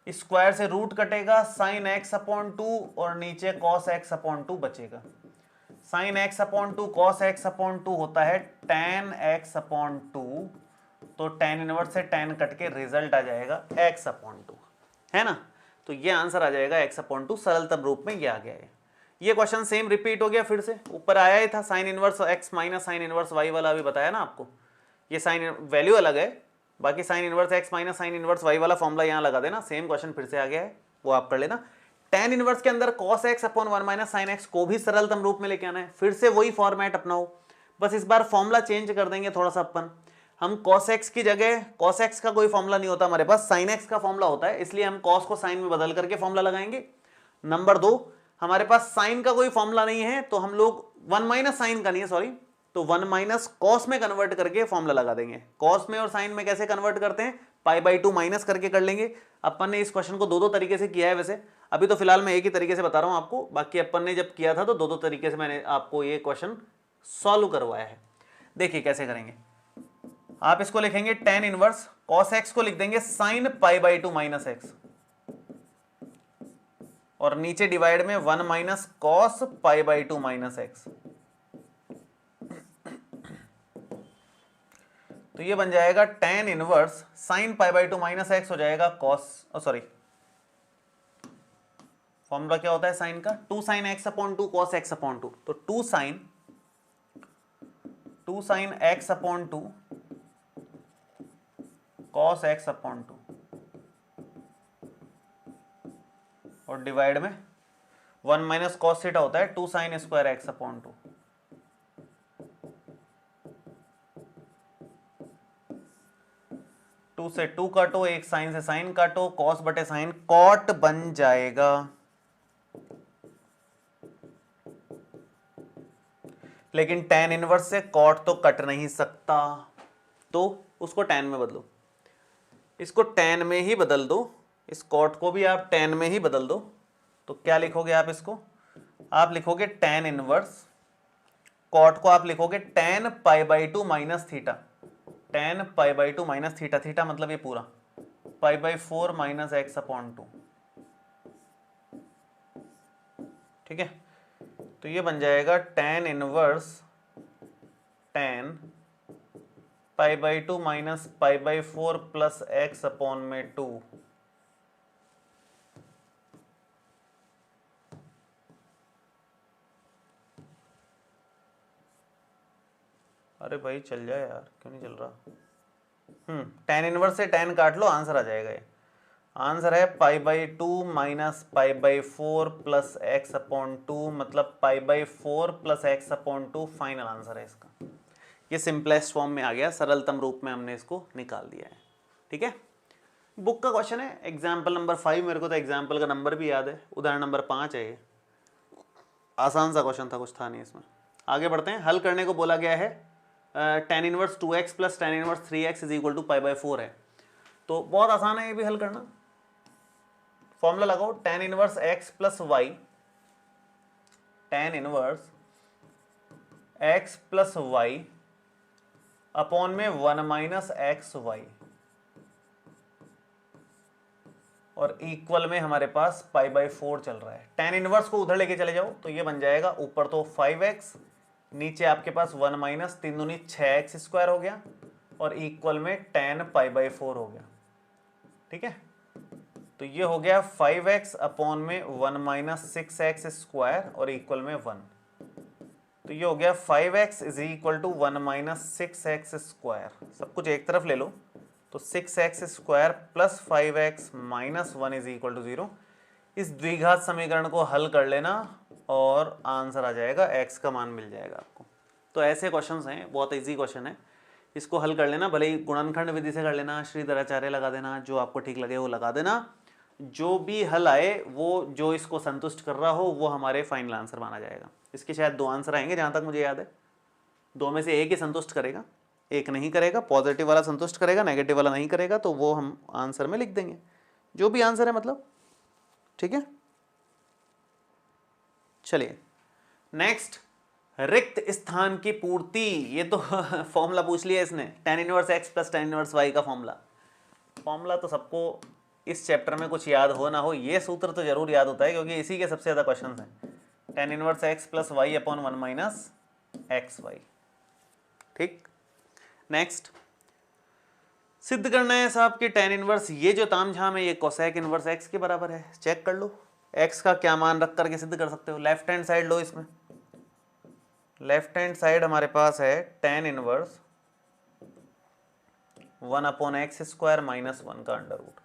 स्क्वायर से रूट कटेगा, साइन एक्स अपॉन 2 और नीचे कॉस एक्स अपॉन 2 बचेगा। Sine x upon 2 cos x upon 2 होता है tan एक्स अपॉन 2, तो tan इनवर्स से tan कट के रिजल्ट आ जाएगा x अपॉन 2, है ना। तो ये आंसर आ जाएगा x अपॉन 2, सरलतम रूप में ये आ गया है। ये क्वेश्चन सेम रिपीट हो गया, फिर से ऊपर आया ही था, sign inverse x minus sine inverse y वाला अभी बताया ना आपको। ये साइन वैल्यू अलग है, बाकी sign inverse x minus sine inverse y वाला फॉर्मूला यहाँ लगा देना, सेम क्वेश्चन फिर से आ गया है, वो आप कर लेना। tan इनवर्स के अंदर cos x upon 1 minus sine x को भी सरलतम रूप में लेके आना है, फिर से वही फॉर्मेट अपनाओ, बस इस बार फॉर्मूला चेंज कर देंगे थोड़ा सा अपन। हम cos x की जगह, cos x का कोई फॉर्मूला नहीं होता हमारे पास, sin x का फॉर्मूला होता है, इसलिए हम cos को sin में बदल करके फॉर्मूला लगाएंगे। नंबर 2, हमारे पास sin का कोई फॉर्मूला नहीं है, तो हम लोग 1 माइनस साइन का नहीं है, सॉरी, तो 1 माइनस cos में कन्वर्ट करके फॉर्मूला लगा देंगे। cos में और sin में कैसे कन्वर्ट करते हैं, π/2 माइनस करके कर लेंगे। अपन ने इस क्वेश्चन को दो तरीके से किया है, वैसे अभी तो फिलहाल मैं एक ही तरीके से बता रहा हूं आपको, बाकी अपन ने जब किया था तो दो दो तरीके से मैंने आपको ये क्वेश्चन सॉल्व करवाया है। देखिए कैसे करेंगे। आप इसको लिखेंगे tan इनवर्स cos x को लिख देंगे sin pi by two minus x, और नीचे डिवाइड में 1 minus cos pi by two minus x. तो ये बन जाएगा tan inverse sin pi by two minus x हो जाएगा cos, सॉरी फॉर्मूला क्या होता है साइन का, 2 sin x upon 2 cos x upon 2। तो 2 sin x upon 2 cos x upon 2 और डिवाइड में 1 माइनस कॉस थीटा होता है 2 sin square x upon 2। Two से 2 काटो, एक साइन से साइन काटो, कॉस बटे साइन कॉट बन जाएगा। लेकिन tan इनवर्स से कॉट तो कट नहीं सकता, तो उसको tan में बदलो, इसको tan में ही बदल दो, इस कॉट को भी आप tan में ही बदल दो। तो क्या लिखोगे आप इसको, आप लिखोगे tan इनवर्स, कॉट को आप लिखोगे tan pi by two minus theta, tan pi by two minus theta, theta मतलब ये पूरा पाई बाई 4 माइनस एक्स अपॉन 2। ठीक है, तो ये बन जाएगा tan inverse tan pi by two minus pi by 4 plus x upon में 2। अरे भाई चल जाए यार, क्यों नहीं चल रहा। tan इनवर्स से tan काट लो, आंसर आ जाएगा। ये आंसर है पाई by two minus pi by 4 plus x upon 2, मतलब पाई by 4 plus x upon 2 final answer है इसका। ये सिंपलेस्ट फॉर्म में आ गया, सरलतम रूप में हमने इसको निकाल दिया है। ठीक है, बुक का क्वेश्चन है एग्जाम्पल नंबर 5, मेरे को तो एग्जाम्पल का नंबर भी याद है, उदाहरण नंबर 5 है ये। आसान सा क्वेश्चन था, कुछ था नहीं इसमें। आगे बढ़ते हैं, हल करने को बोला गया है tan inverse 2x plus tan inverse 3x is equal to pi by 4 है। तो बहुत आसान है ये भी हल करना। फॉर्मूला लगाओ tan inverse x plus y, tan inverse x plus y upon में 1 माइनस एक्स वाई, और इक्वल में हमारे पास पाई बाई 4 चल रहा है। tan इनवर्स को उधर लेके चले जाओ तो ये बन जाएगा ऊपर तो 5x, नीचे आपके पास 1 माइनस 3 दूनी 6x स्क्वायर हो गया, और इक्वल में tan पाई बाई 4 हो गया। ठीक है, तो ये हो गया 5x अपॉन में 1 माइनस 6x स्क्वायर और इक्वल में 1। तो ये हो गया 5x is equal to 1 minus 6x square, सब कुछ एक तरफ ले लो, तो 6x square plus 5x minus 1 is equal to 0। इस द्विघात समीकरण को हल कर लेना और आंसर आ जाएगा, x का मान मिल जाएगा आपको। तो ऐसे क्वेश्चंस हैं, बहुत इजी क्वेश्चन है, इसको हल कर लेना, भले ही गुणनखंड विधि से कर लेना, श्रीधराचार्य लगा देना, जो आपको ठीक लगे वो लगा देना। जो भी हल आए वो जो इसको संतुष्ट कर रहा हो वो हमारे फाइनल आंसर माना जाएगा। इसके शायद 2 आंसर आएंगे जहां तक मुझे याद है, 2 में से एक ही संतुष्ट करेगा, एक नहीं करेगा। पॉजिटिव वाला संतुष्ट करेगा, नेगेटिव वाला नहीं करेगा, तो वो हम आंसर में लिख देंगे, जो भी आंसर है मतलब। ठीक है, चलिए नेक्स्ट, रिक्त स्थान की पूर्ति। ये तो फॉर्मूला पूछ लिया इसने, tan inverse x plus tan inverse y का फॉर्मूला तो सबको इस चैप्टर में कुछ याद हो ना हो, ये सूत्र तो जरूर याद होता है क्योंकि इसी के सबसे ज्यादा क्वेश्चन हैं। tan inverse x plus y upon 1 minus x y. ठीक, नेक्स्ट सिद्ध करना है साहब कि tan इनवर्स, ये जो तामझाम है ये कोसेक इनवर्स x के बराबर है। चेक कर लो x का क्या मान रख करके सिद्ध कर सकते हो। लेफ्ट हैंड साइड लो, इसमें लेफ्ट हैंड साइड हमारे पास है tan inverse 1 upon x square minus 1 का अंडर रूट।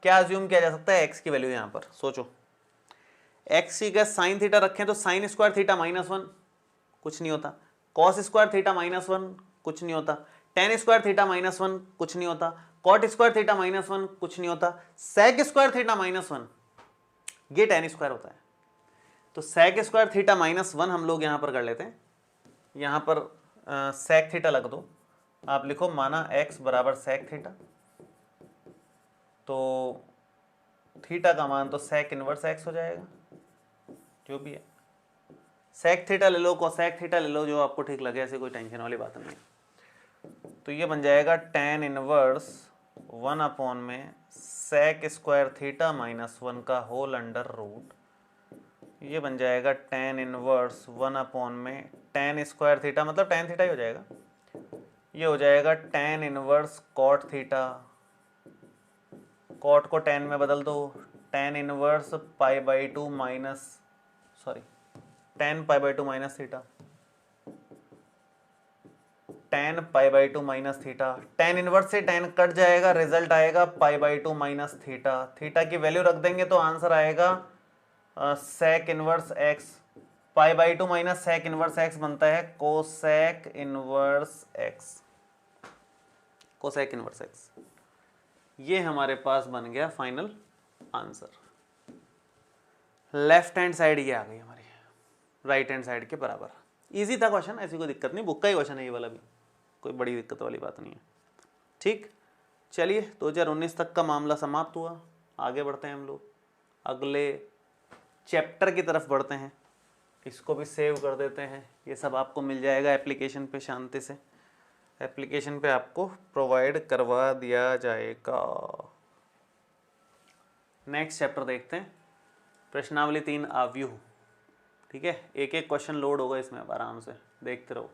क्या अज्यूम किया जा सकता है x की वैल्यू, यहां पर सोचो, x की अगर साइन थीटा रखें तो साइन स्क्वायर थीटा माइनस 1 कुछ नहीं होता, कॉस स्क्वायर थीटा माइनस 1 कुछ नहीं होता, टेन स्क्वायर थीटा माइनस 1 कुछ नहीं होता, कॉट स्क्वायर थीटा माइनस 1 कुछ नहीं होता, सेक स्क्वायर थीटा माइनस 1 ये टेन स्क्वायर होता है। तो सेक स्क्वायर थीटा माइनस 1 हम लोग यहां पर कर लेते हैं, यहां पर सेक थीटा लग दो, आप लिखो माना x बराबर सेक थीटा, तो थीटा का मान तो सेक इनवर्स एक्स हो जाएगा, जो भी है। सेक थीटा ले लो, कोसेक थीटा ले लो, जो आपको ठीक लगे, ऐसे कोई टेंशन वाली बात नहीं है। तो ये बन जाएगा टेन इनवर्स 1 अपॉन में सेक स्क्वायर थीटा माइनस 1 का होल अंडर रूट। ये बन जाएगा टेन इनवर्स 1 अपॉन में टेन स्क्वायर थीटा, मतलब टेन थीटा ही हो जाएगा। ये हो जाएगा tan inverse cot theta, cot को टेन में बदल दो, tan inverse pi by two minus, sorry tan pi by two minus theta, tan pi by two minus theta. Tan inverse से टेन कट जाएगा, रिजल्ट आएगा pi by two minus theta. Theta की value रख देंगे तो answer आएगा sec inverse x. Pi by two minus sec inverse x बनता है cosec inverse x, cosec inverse x. ये हमारे पास बन गया final answer. Left hand side ये आ गई हमारी राइट हैंड साइड के बराबर। इजी था क्वेश्चन, ऐसी कोई दिक्कत नहीं, बुक का ही क्वेश्चन है ये वाला भी, कोई बड़ी दिक्कत वाली बात नहीं है। ठीक, चलिए 2019 तक का मामला समाप्त हुआ। आगे बढ़ते हैं हम लोग, अगले चैप्टर की तरफ बढ़ते हैं। इसको भी सेव कर देते हैं, ये सब आपको मिल जाएगा एप्लीकेशन पे, शांति से एप्लीकेशन पे आपको प्रोवाइड करवा दिया जाएगा। नेक्स्ट चैप्टर देखते हैं, प्रश्नावली 3 आव्यूह। ठीक है, एक एक क्वेश्चन लोड होगा इसमें, अब आराम से देखते रहो।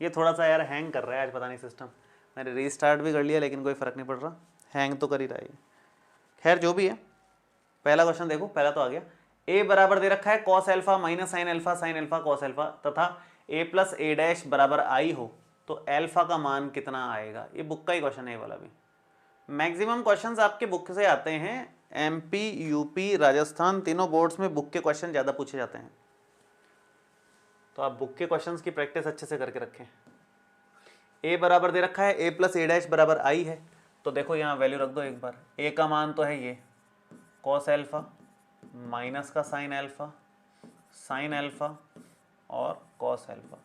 ये थोड़ा सा यार हैंग कर रहा है आज, पता नहीं सिस्टम, मैंने रीस्टार्ट भी कर लिया लेकिन कोई फ़र्क नहीं पड़ रहा, हैंग तो कर ही रहा है। खैर जो भी है, पहला क्वेश्चन देखो, पहला तो आ गया। ए बराबर दे रखा है cos alpha minus sine alpha cos alpha तथा ए प्लस ए डैश बराबर आई हो तो एल्फा का मान कितना आएगा। ये बुक का ही क्वेश्चन है ये वाला भी। मैक्सिमम क्वेश्चंस आपके बुक से आते हैं, एमपी यूपी राजस्थान तीनों बोर्ड्स में बुक के क्वेश्चन ज़्यादा पूछे जाते हैं, तो आप बुक के क्वेश्चंस की प्रैक्टिस अच्छे से करके रखें। ए बराबर दे रखा है ए प्लस ए डैश बराबर आई है, तो देखो यहाँ वैल्यू रख दो एक बार। ए का मान तो है ये कॉस एल्फा माइनस का साइन एल्फा और कॉस एल्फा,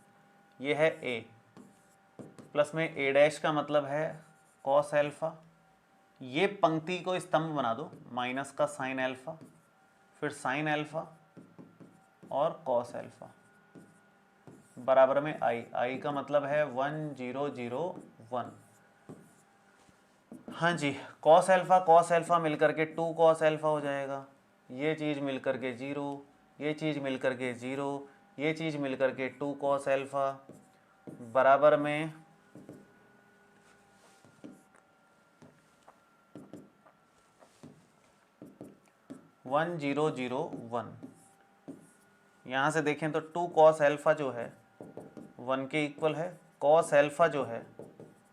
ये है ए, प्लस में ए डैश का मतलब है कॉस एल्फा। ये पंक्ति को स्तंभ बना दो, माइनस का साइन एल्फा, फिर साइन एल्फा और कॉस एल्फा बराबर में आई। आई का मतलब है 1001। हाँ जी, कॉस एल्फा मिलकर के 2 कॉस एल्फा हो जाएगा, ये चीज़ मिलकर के 0, ये चीज़ मिलकर के 0, ये चीज़ मिलकर के 2 कॉस एल्फा बराबर में 1001। यहाँ से देखें तो 2 कॉस एल्फा जो है 1 के इक्वल है, कॉस एल्फा जो है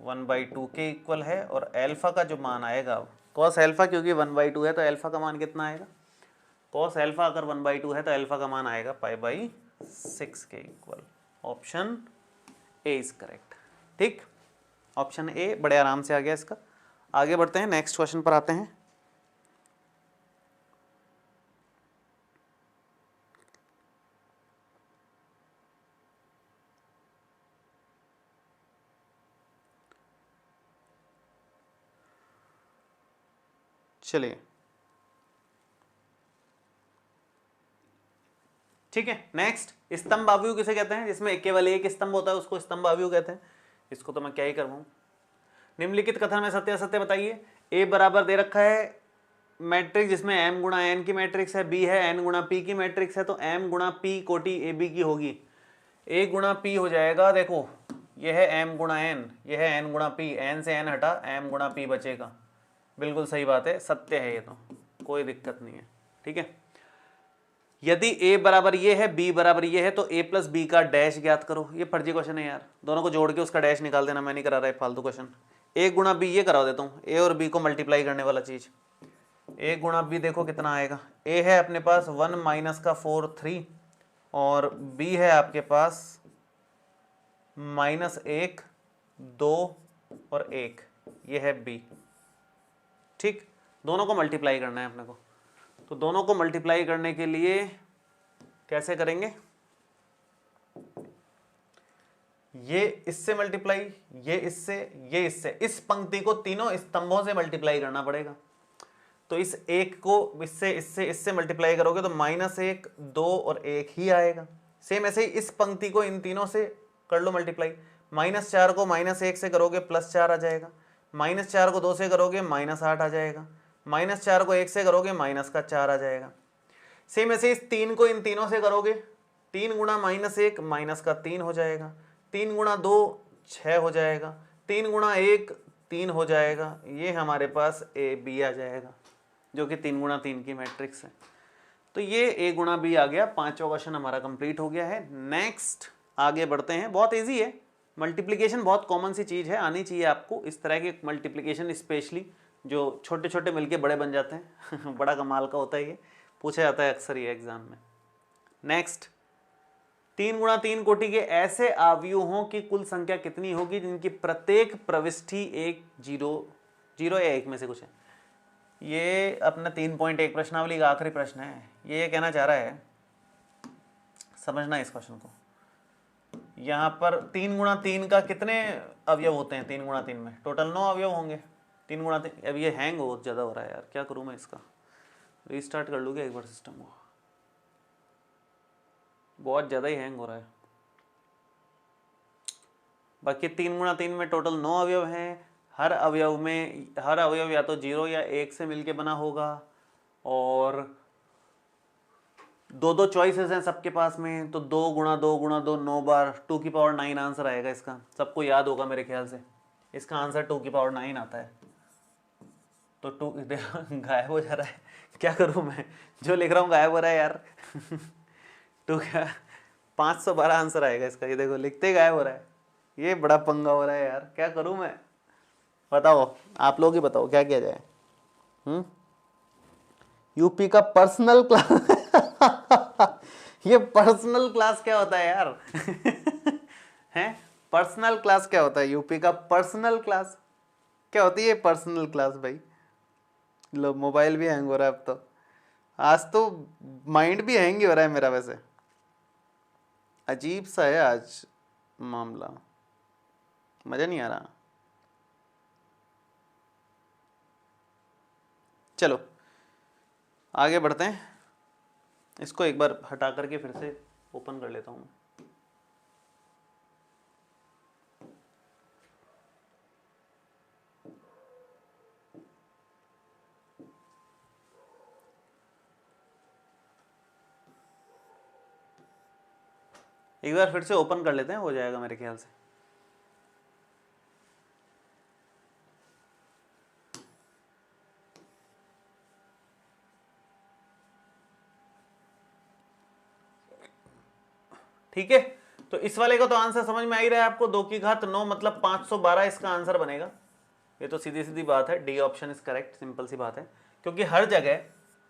1/2 के इक्वल है, और एल्फा का जो मान आएगा, कॉस एल्फा क्योंकि 1/2 है तो एल्फा का मान कितना आएगा, कॉस एल्फा अगर 1/2 है तो एल्फा का मान आएगा π/6 के equal. Option A is correct. ठीक, ऑप्शन ए बड़े आराम से आ गया इसका। आगे बढ़ते हैं, नेक्स्ट क्वेश्चन पर आते हैं। चलिए ठीक है, नेक्स्ट स्तंभ आव्यूह किसे कहते हैं, जिसमें केवल एक स्तंभ होता है उसको स्तंभ आव्यूह कहते हैं। इसको तो मैं क्या ही करवाऊं। निम्नलिखित कथन में सत्य असत्य बताइए। ए बराबर दे रखा है मैट्रिक्स जिसमें m गुणा n की मैट्रिक्स है, b है n गुणा p की मैट्रिक्स है, तो m गुणा p कोटि ए बी की होगी। a गुणा p हो जाएगा, देखो यह है m गुणा n, यह है n गुणा p, n से n हटा m गुणा p बचेगा। बिल्कुल सही बात है, सत्य है ये, तो कोई दिक्कत नहीं है। ठीक है, यदि a बराबर ये है b बराबर ये है तो a प्लस b का डैश ज्ञात करो। ये फर्जी क्वेश्चन है यार, दोनों को जोड़ के उसका डैश निकाल देना, मैं नहीं करा रहा है फालतू क्वेश्चन। a गुणा b ये करा देता हूँ, a और b को मल्टीप्लाई करने वाला चीज। a गुणा b देखो कितना आएगा, a है अपने पास 1 माइनस का 4 3 और b है आपके पास -1 2 और 1, ये है b। ठीक, दोनों को मल्टीप्लाई करना है अपने को, तो दोनों को मल्टीप्लाई करने के लिए कैसे करेंगे, ये इससे मल्टीप्लाई, ये इससे, ये इससे, इस पंक्ति को तीनों स्तंभों से मल्टीप्लाई करना पड़ेगा। तो इस एक को इससे इससे इससे मल्टीप्लाई करोगे तो -1, 2 और 1 ही आएगा। सेम ऐसे ही इस पंक्ति को इन तीनों से कर लो मल्टीप्लाई। -4 को -1 से करोगे +4 आ जाएगा, -4 को 2 से करोगे -8 आ जाएगा, -4 को 1 से करोगे -4 आ जाएगा। सेम ऐसे इस 3 को इन तीनों से करोगे, 3 गुणा -1 -3 हो जाएगा, 3 गुणा 2 6 हो जाएगा, 3 गुणा 1 3 हो जाएगा। ये हमारे पास ए बी आ जाएगा जो कि 3 गुणा 3 की मैट्रिक्स है। तो ये ए गुणा बी आ गया। 5वां क्वेश्चन हमारा कंप्लीट हो गया है। नेक्स्ट आगे बढ़ते हैं। बहुत इजी है, मल्टीप्लिकेशन बहुत कॉमन सी चीज़ है, आनी चाहिए आपको इस तरह के मल्टीप्लिकेशन, स्पेशली जो छोटे छोटे मिलके बड़े बन जाते हैं बड़ा कमाल का होता है, ये पूछा जाता है अक्सर ये एग्जाम में। नेक्स्ट, 3 गुणा 3 कोटि के ऐसे अवयवों की कुल संख्या कितनी होगी जिनकी प्रत्येक प्रविष्टि एक 0 या 1 में से कुछ है। ये अपना 3.1 प्रश्नावली का आखिरी प्रश्न है। ये कहना चाह रहा है, समझना इस क्वेश्चन को, यहाँ पर 3 गुणा 3 का कितने अवयव होते हैं? 3 गुणा 3 में टोटल 9 अवयव होंगे। 3 गुणा 3, अब ये हैंग बहुत ज़्यादा हो रहा है यार, क्या करूँ मैं इसका, रीस्टार्ट कर लूँगा एक बार सिस्टम को, बहुत ज़्यादा ही हैंग हो रहा है। बाकी 3 गुणा 3 में टोटल 9 अवयव हैं। हर अवयव या तो 0 या 1 से मिलके बना होगा, और 2 चॉइसेस हैं सबके पास में, तो 2 गुणा 2 गुणा 2 9 बार, 2 की पावर 9 आंसर आएगा इसका। सबको याद होगा मेरे ख्याल से, इसका आंसर 2 की पावर 9 आता है। तो 2 गायब हो जा रहा है, क्या करूं मैं, जो लिख रहा हूँ गायब हो रहा है यार 2 क्या 512 आंसर आएगा इसका। ये देखो लिखते गायब हो रहा है, ये बड़ा पंगा हो रहा है यार, क्या करूं मैं, बताओ आप लोग ही बताओ क्या किया जाए। यूपी का पर्सनल क्लास ये पर्सनल क्लास क्या होता है यार हैं, पर्सनल क्लास क्या होता है? यूपी का पर्सनल क्लास क्या होती है? पर्सनल क्लास भाई, लो मोबाइल भी हैंग हो रहा है अब तो, आज तो माइंड भी हैंग ही हो रहा है मेरा। वैसे अजीब सा है आज मामला, मजा नहीं आ रहा। चलो आगे बढ़ते हैं, इसको एक बार हटा करके फिर से ओपन कर लेता हूँ। एक बार फिर से ओपन कर लेते हैं, हो जाएगा मेरे ख्याल से। ठीक है, तो इस वाले का तो आंसर समझ में आ ही रहा है आपको, 2 की घात 9 मतलब 512 इसका आंसर बनेगा। ये तो सीधी सीधी बात है, D option is correct, simple सी बात है, क्योंकि हर जगह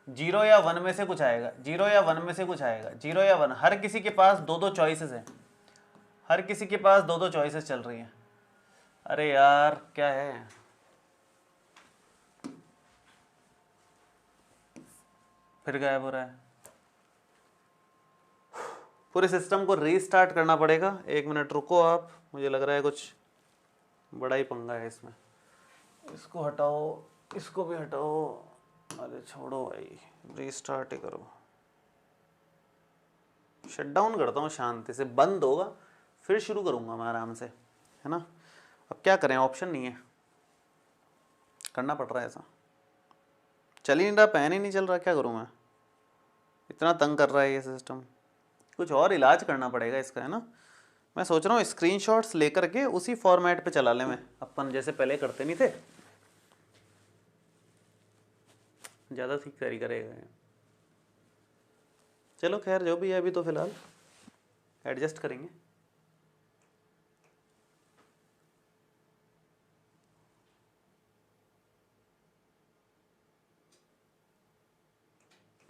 0 या 1 में से कुछ आएगा, 0 या 1 में से कुछ आएगा, 0 या 1, हर किसी के पास 2 चॉइसेस हैं, हर किसी के पास 2 चॉइसेस चल रही हैं। अरे यार क्या है, फिर गायब हो रहा है, पूरे सिस्टम को रीस्टार्ट करना पड़ेगा। 1 मिनट रुको आप, मुझे लग रहा है कुछ बड़ा ही पंगा है इसमें। इसको हटाओ, इसको भी हटाओ, अरे छोड़ो भाई, रीस्टार्ट ही करो। शट डाउन करता हूँ, शांति से बंद होगा फिर शुरू करूँगा मैं आराम से, है ना। अब क्या करें, ऑप्शन नहीं है, करना पड़ रहा है ऐसा। चल ही नहीं रहा, पैन ही नहीं चल रहा, क्या करूँ मैं, इतना तंग कर रहा है ये सिस्टम। कुछ और इलाज करना पड़ेगा इसका, है ना। मैं सोच रहा हूँ स्क्रीनशॉट्स लेकर के उसी फॉर्मेट पे चला लें, मैं अपन जैसे पहले करते नहीं थे, ज़्यादा ठीक तरीका रहेगा। चलो खैर जो भी है, अभी तो फिलहाल एडजस्ट करेंगे।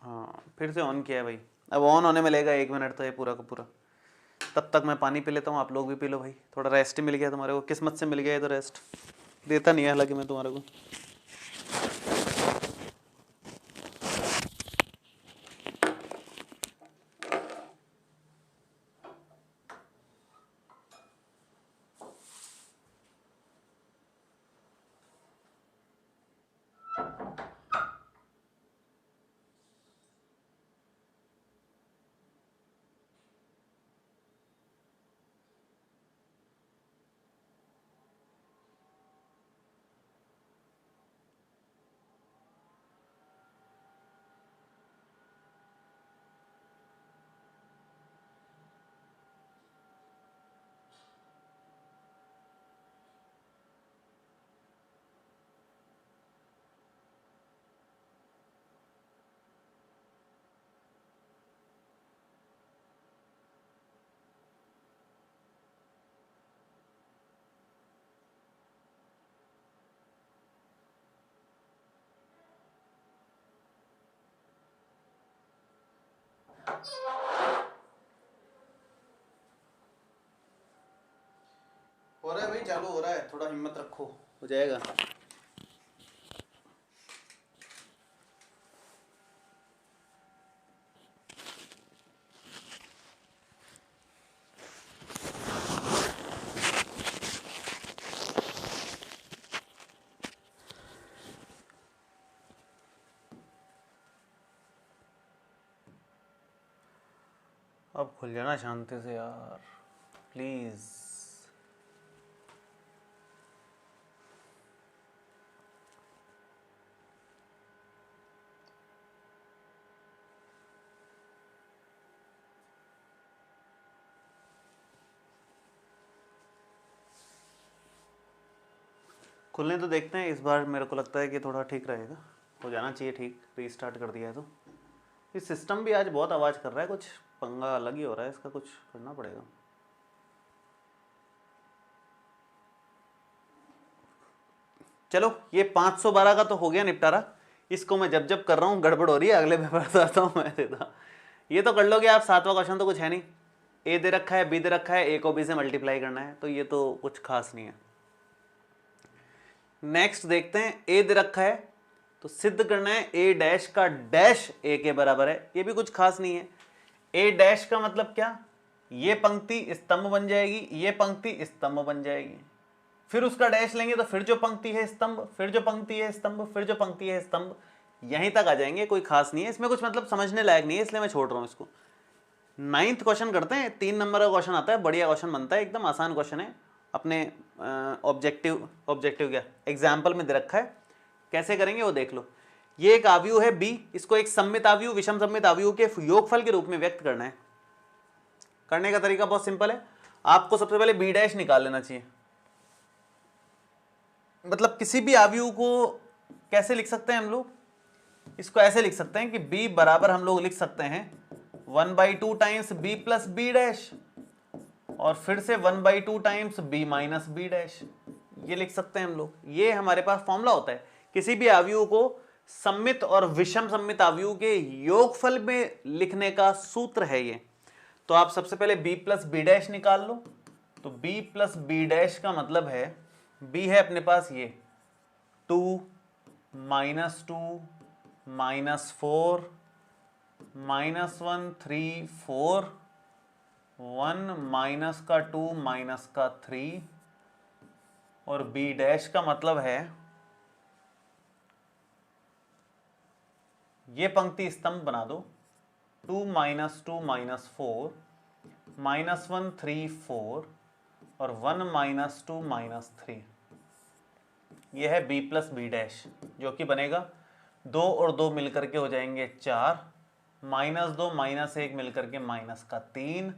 हाँ फिर से ऑन किया है भाई, अब ऑन होने में लगेगा 1 मिनट तो ये पूरा का पूरा। तब तक मैं पानी पी लेता हूँ, आप लोग भी पी लो भाई, थोड़ा रेस्ट ही मिल गया तुम्हारे को, किस्मत से मिल गया ये तो, रेस्ट देता नहीं है हालांकि मैं तुम्हारे को। हो रहा है भाई, चालू हो रहा है, थोड़ा हिम्मत रखो, हो जाएगा। अब खुल जाना शांति से यार, प्लीज। खुलने तो देखते हैं, इस बार मेरे को लगता है कि थोड़ा ठीक रहेगा, हो जाना चाहिए ठीक। रीस्टार्ट कर दिया है तो इस सिस्टम भी आज बहुत आवाज़ कर रहा है, कुछ पंगा अलग ही हो रहा है इसका, कुछ करना पड़ेगा। चलो ये 512 का तो हो गया निपटारा, इसको मैं जब जब कर रहा हूँ गड़बड़ हो रही है, अगले पेपर बताता हूँ मैं देता। ये तो कर लोगे आप, 7वां क्वेश्चन तो कुछ है नहीं, ए दे रखा है, बी दे रखा है, ए को बी से मल्टीप्लाई करना है, तो ये तो कुछ खास नहीं है। नेक्स्ट देखते हैं, ए दे रखा है तो सिद्ध करना है ए डैश का डैश ए के बराबर है, ये भी कुछ खास नहीं है। ए डैश का मतलब क्या, ये पंक्ति स्तंभ बन जाएगी, ये पंक्ति स्तंभ बन जाएगी, फिर उसका डैश लेंगे तो फिर जो पंक्ति है स्तंभ, फिर जो पंक्ति है स्तंभ, फिर जो पंक्ति है स्तंभ, यहीं तक आ जाएंगे, कोई खास नहीं है इसमें, कुछ मतलब समझने लायक नहीं है, इसलिए मैं छोड़ रहा हूं इसको। 9th क्वेश्चन करते हैं, 3 नंबर का क्वेश्चन आता है, बढ़िया क्वेश्चन बनता है, एकदम आसान क्वेश्चन है, अपने ऑब्जेक्टिव क्या एग्जाम्पल में दे रखा है, कैसे करेंगे वो देख लो। ये एक आव्यूह है बी, इसको एक सममित आव्यूह विषम सममित आव्यूह के योगफल के रूप में व्यक्त करना है। करने का तरीका बहुत सिंपल है, आपको सबसे पहले बी डैश निकाल लेना चाहिए। मतलब किसी भी आव्यूह को कैसे लिख सकते हैं हम लोग, इसको ऐसे लिख सकते हैं कि b बराबर हम लोग लिख सकते हैं 1/2 times b plus B dash, और फिर से 1/2 times b minus B dash, ये लिख सकते हैं हम लोग। ये हमारे पास फॉर्मूला होता है, किसी भी आव्यूह को सममित और विषम सममित आव्यूह के योगफल में लिखने का सूत्र है ये। तो आप सबसे पहले b प्लस बी डैश निकाल लो, तो b प्लस बी डैश का मतलब है, b है अपने पास ये 2 -2 -4 -1 3 4 1 माइनस का 2 माइनस का 3, और बी डैश का मतलब है ये पंक्ति स्तंभ बना दो, 2 -2 -4 -1 3 4 और 1 -2 -3, यह है b प्लस बी डैश, जो कि बनेगा 2 और 2 मिलकर के हो जाएंगे 4, -2 -1 मिलकर के -3,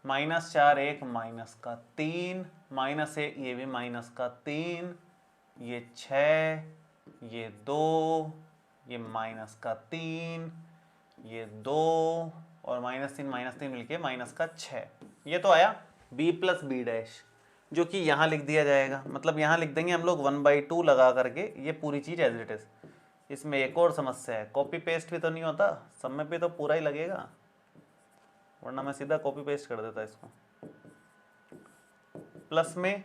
-4 1 -3, -1 ये भी -3, ये 6, ये 2, ये -3, ये 2 और -3 मिलके -6, ये तो आया b प्लस बी डैश, जो कि यहाँ लिख दिया जाएगा। मतलब यहाँ लिख देंगे हम लोग 1/2 लगा करके, ये पूरी चीज एज इट इज। इसमें एक और समस्या है, कॉपी पेस्ट भी तो नहीं होता, सब में भी तो पूरा ही लगेगा, वरना मैं सीधा कॉपी पेस्ट कर देता इसको। प्लस में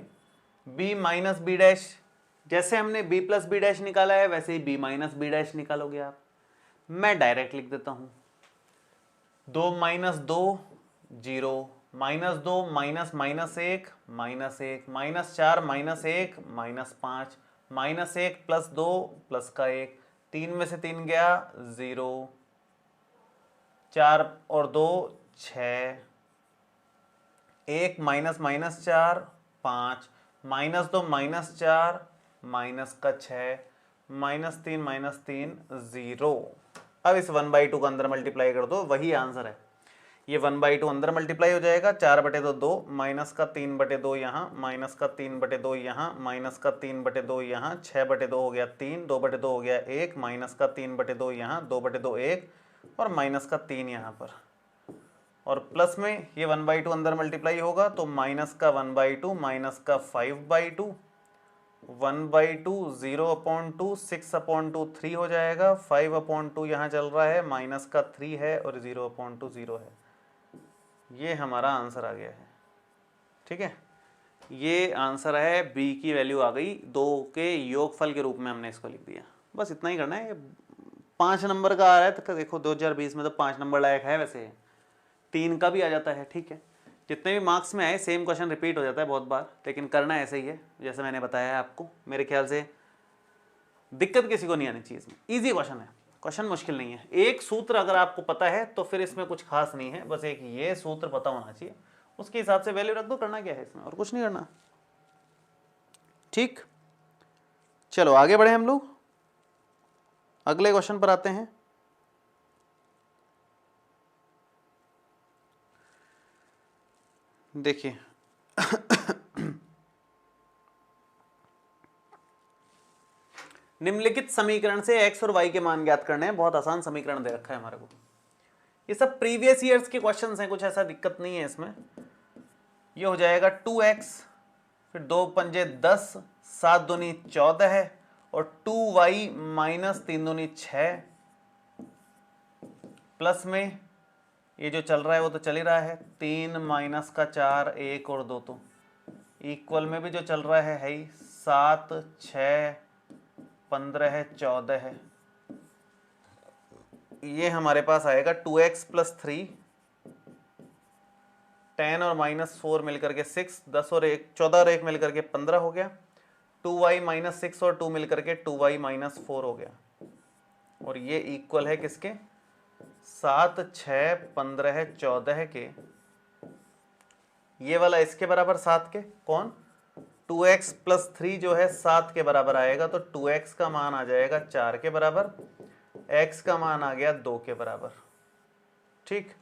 b माइनस बी डैश, जैसे हमने b प्लस बी डैश निकाला है वैसे ही b माइनस बी डैश निकालोगे आप। मैं डायरेक्ट लिख देता हूं, 2 - 2 0, -2 -1 -1 -4 -1 -5 -1 + 2 + का 1, 3 में से 3 गया 0, 4 और 2 6, 1 - -4 5, -2 -4 माइनस का 6, -3 0। अब इस 1/2 को अंदर मल्टीप्लाई कर दो, वही आंसर है। ये 1/2 अंदर मल्टीप्लाई हो जाएगा, 4/2 2, -3/2 यहाँ, -3/2 यहाँ, -3/2 यहाँ, 6/2 हो गया 3, 2/2 हो गया 1, -3/2 यहाँ, 2/2 1 और -3 यहाँ पर, और प्लस में ये 1/2 अंदर मल्टीप्लाई होगा तो -1/2 -5/2 1/2 0/2 6/2 3 हो जाएगा, 5/2 यहाँ चल रहा है, माइनस का 3 है और 0/2 0 है। ये हमारा आंसर आ गया है। ठीक है, ये आंसर है, बी की वैल्यू आ गई, 2 के योगफल के रूप में हमने इसको लिख दिया। बस इतना ही करना है। 5 नंबर का आ रहा है तो देखो 2020 में तो 5 नंबर लायक है, वैसे 3 का भी आ जाता है। ठीक है, जितने भी मार्क्स में आए सेम क्वेश्चन रिपीट हो जाता है बहुत बार, लेकिन करना ऐसे ही है जैसे मैंने बताया है आपको। मेरे ख्याल से दिक्कत किसी को नहीं आनी चाहिए इसमें, ईजी क्वेश्चन है, क्वेश्चन मुश्किल नहीं है। एक सूत्र अगर आपको पता है तो फिर इसमें कुछ खास नहीं है, बस एक ये सूत्र पता होना चाहिए, उसके हिसाब से वैल्यू रख दो, करना क्या है इसमें, और कुछ नहीं करना। ठीक, चलो आगे बढ़े हम लोग, अगले क्वेश्चन पर आते हैं। देखिए निम्नलिखित समीकरण से x और y के मान ज्ञात करने हैं। बहुत आसान समीकरण दे रखा है हमारे को, ये सब प्रीवियस ईयर्स के क्वेश्चंस हैं, कुछ ऐसा दिक्कत नहीं है इसमें। ये हो जाएगा 2x, फिर 2 पंजे 10, 7 दूनी 14 है, और 2y माइनस 3 दूनी 6, प्लस में ये जो चल रहा है वो तो चल ही रहा है, 3 माइनस का 4 1 और 2, तो इक्वल में भी जो चल रहा है ही 7 6 15 है 14 है। ये हमारे पास आएगा 2x प्लस 3, 10 और माइनस 4 मिलकर के 6, 10 और 1 14 और 1 मिलकर के 15 हो गया, 2y माइनस 6 और 2 मिलकर के 2y माइनस 4 हो गया, और ये इक्वल है किसके, 7 6 15 14 के, ये वाला इसके बराबर 7 के, कौन 2x प्लस 3 जो है 7 के बराबर आएगा, तो 2x का मान आ जाएगा 4 के बराबर, x का मान आ गया 2 के बराबर। ठीक,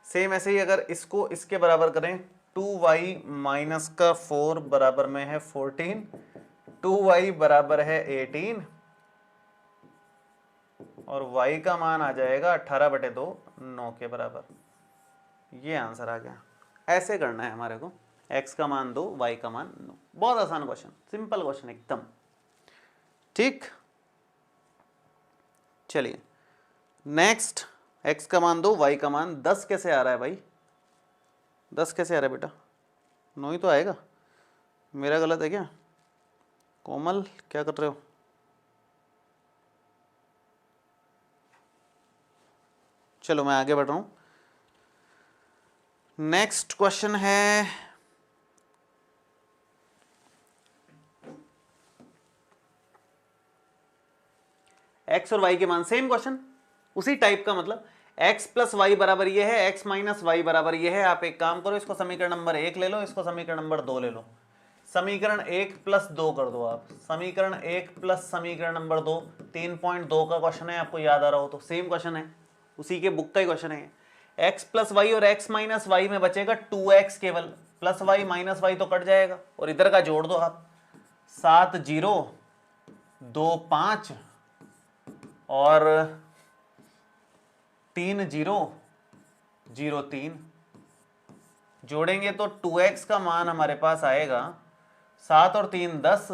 सेम ऐसे ही अगर इसको इसके बराबर करें, 2y माइनस का 4 बराबर में है 14, 2y बराबर है 18, और y का मान आ जाएगा 18/2 9 के बराबर। ये आंसर आ गया। ऐसे करना है हमारे को, x का मान 2 y का मान 9। बहुत आसान क्वेश्चन, सिंपल क्वेश्चन एकदम। ठीक, चलिए नेक्स्ट, x का मान 2 y का मान 10 कैसे आ रहा है भाई, 10 कैसे आ रहा है बेटा, 9 ही तो आएगा, मेरा गलत है क्या? कोमल क्या कर रहे हो? चलो मैं आगे बढ़ रहा हूं। नेक्स्ट क्वेश्चन है x और y के मान, सेम क्वेश्चन उसी टाइप का, मतलब x प्लस वाई बराबर ये है, x माइनस वाई बराबर ये है। आप एक काम करो, इसको समीकरण नंबर 1 ले लो, इसको समीकरण नंबर 2 ले लो, समीकरण 1 प्लस 2 कर दो आप, समीकरण 1 प्लस समीकरण नंबर 2, 3.2 का क्वेश्चन है, आपको याद आ रहा हो तो, सेम क्वेश्चन है, उसी के बुक का ही क्वेश्चन है। x प्लस वाई और x माइनस वाई में बचेगा 2x केवल, प्लस वाई माइनस वाई तो कट जाएगा, और इधर का जोड़ दो आप, 7 0 2 5 और 3 0 0 3, जोड़ेंगे तो 2x का मान हमारे पास आएगा 7 और 3 10,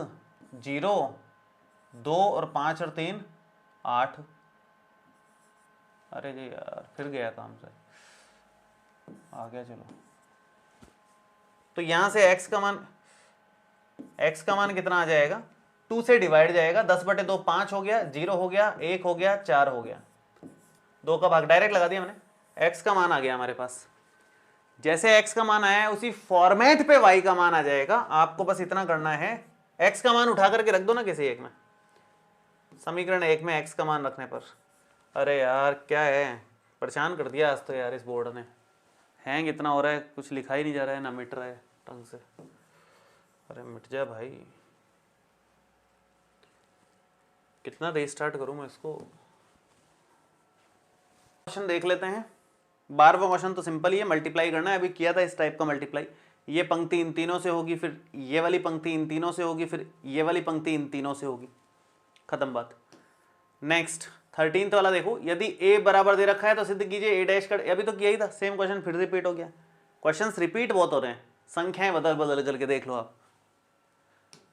0 2 और 5 और 3 8। अरे जी यार, फिर गया काम से, आ गया, चलो। तो यहां से x का मान कितना आ जाएगा, 2 से डिवाइड जाएगा, 10/2 5 हो गया, 0 हो गया, 1 हो गया, 4 हो गया, 2 का भाग डायरेक्ट लगा दिया मैंने, x का मान आ गया हमारे पास। जैसे x का मान आया है उसी फॉर्मेट पे y का मान आ जाएगा। आपको बस इतना करना है, x का मान उठा करके रख दो ना किसी एक में, समीकरण 1 में x का मान रखने पर। अरे यार क्या है, परेशान कर दिया आज तो यार, इस बोर्ड ने हैंग इतना हो रहा है, कुछ लिखा ही नहीं जा रहा है, ना मिट रहा है ढंग से। अरे मिट जा भाई, कितना रीस्टार्ट करूं मैं इसको। क्वेश्चन देख लेते हैं। 12वां क्वेश्चन तो सिंपल ही है, मल्टीप्लाई करना है, अभी किया था इस टाइप का मल्टीप्लाई। ये पंक्ति इन तीनों से होगी, फिर ये वाली पंक्ति इन तीनों से होगी, फिर ये वाली पंक्ति इन तीनों से होगी, खत्म बात। नेक्स्ट 13th वाला देखो, यदि a बराबर दे रखा है तो सिद्ध कीजिए a डैश कर, अभी तो किया ही था, सेम क्वेश्चन फिर रिपीट हो गया। क्वेश्चंस रिपीट बहुत हो रहे हैं, संख्याएं बदल बदल करके देख लो आप।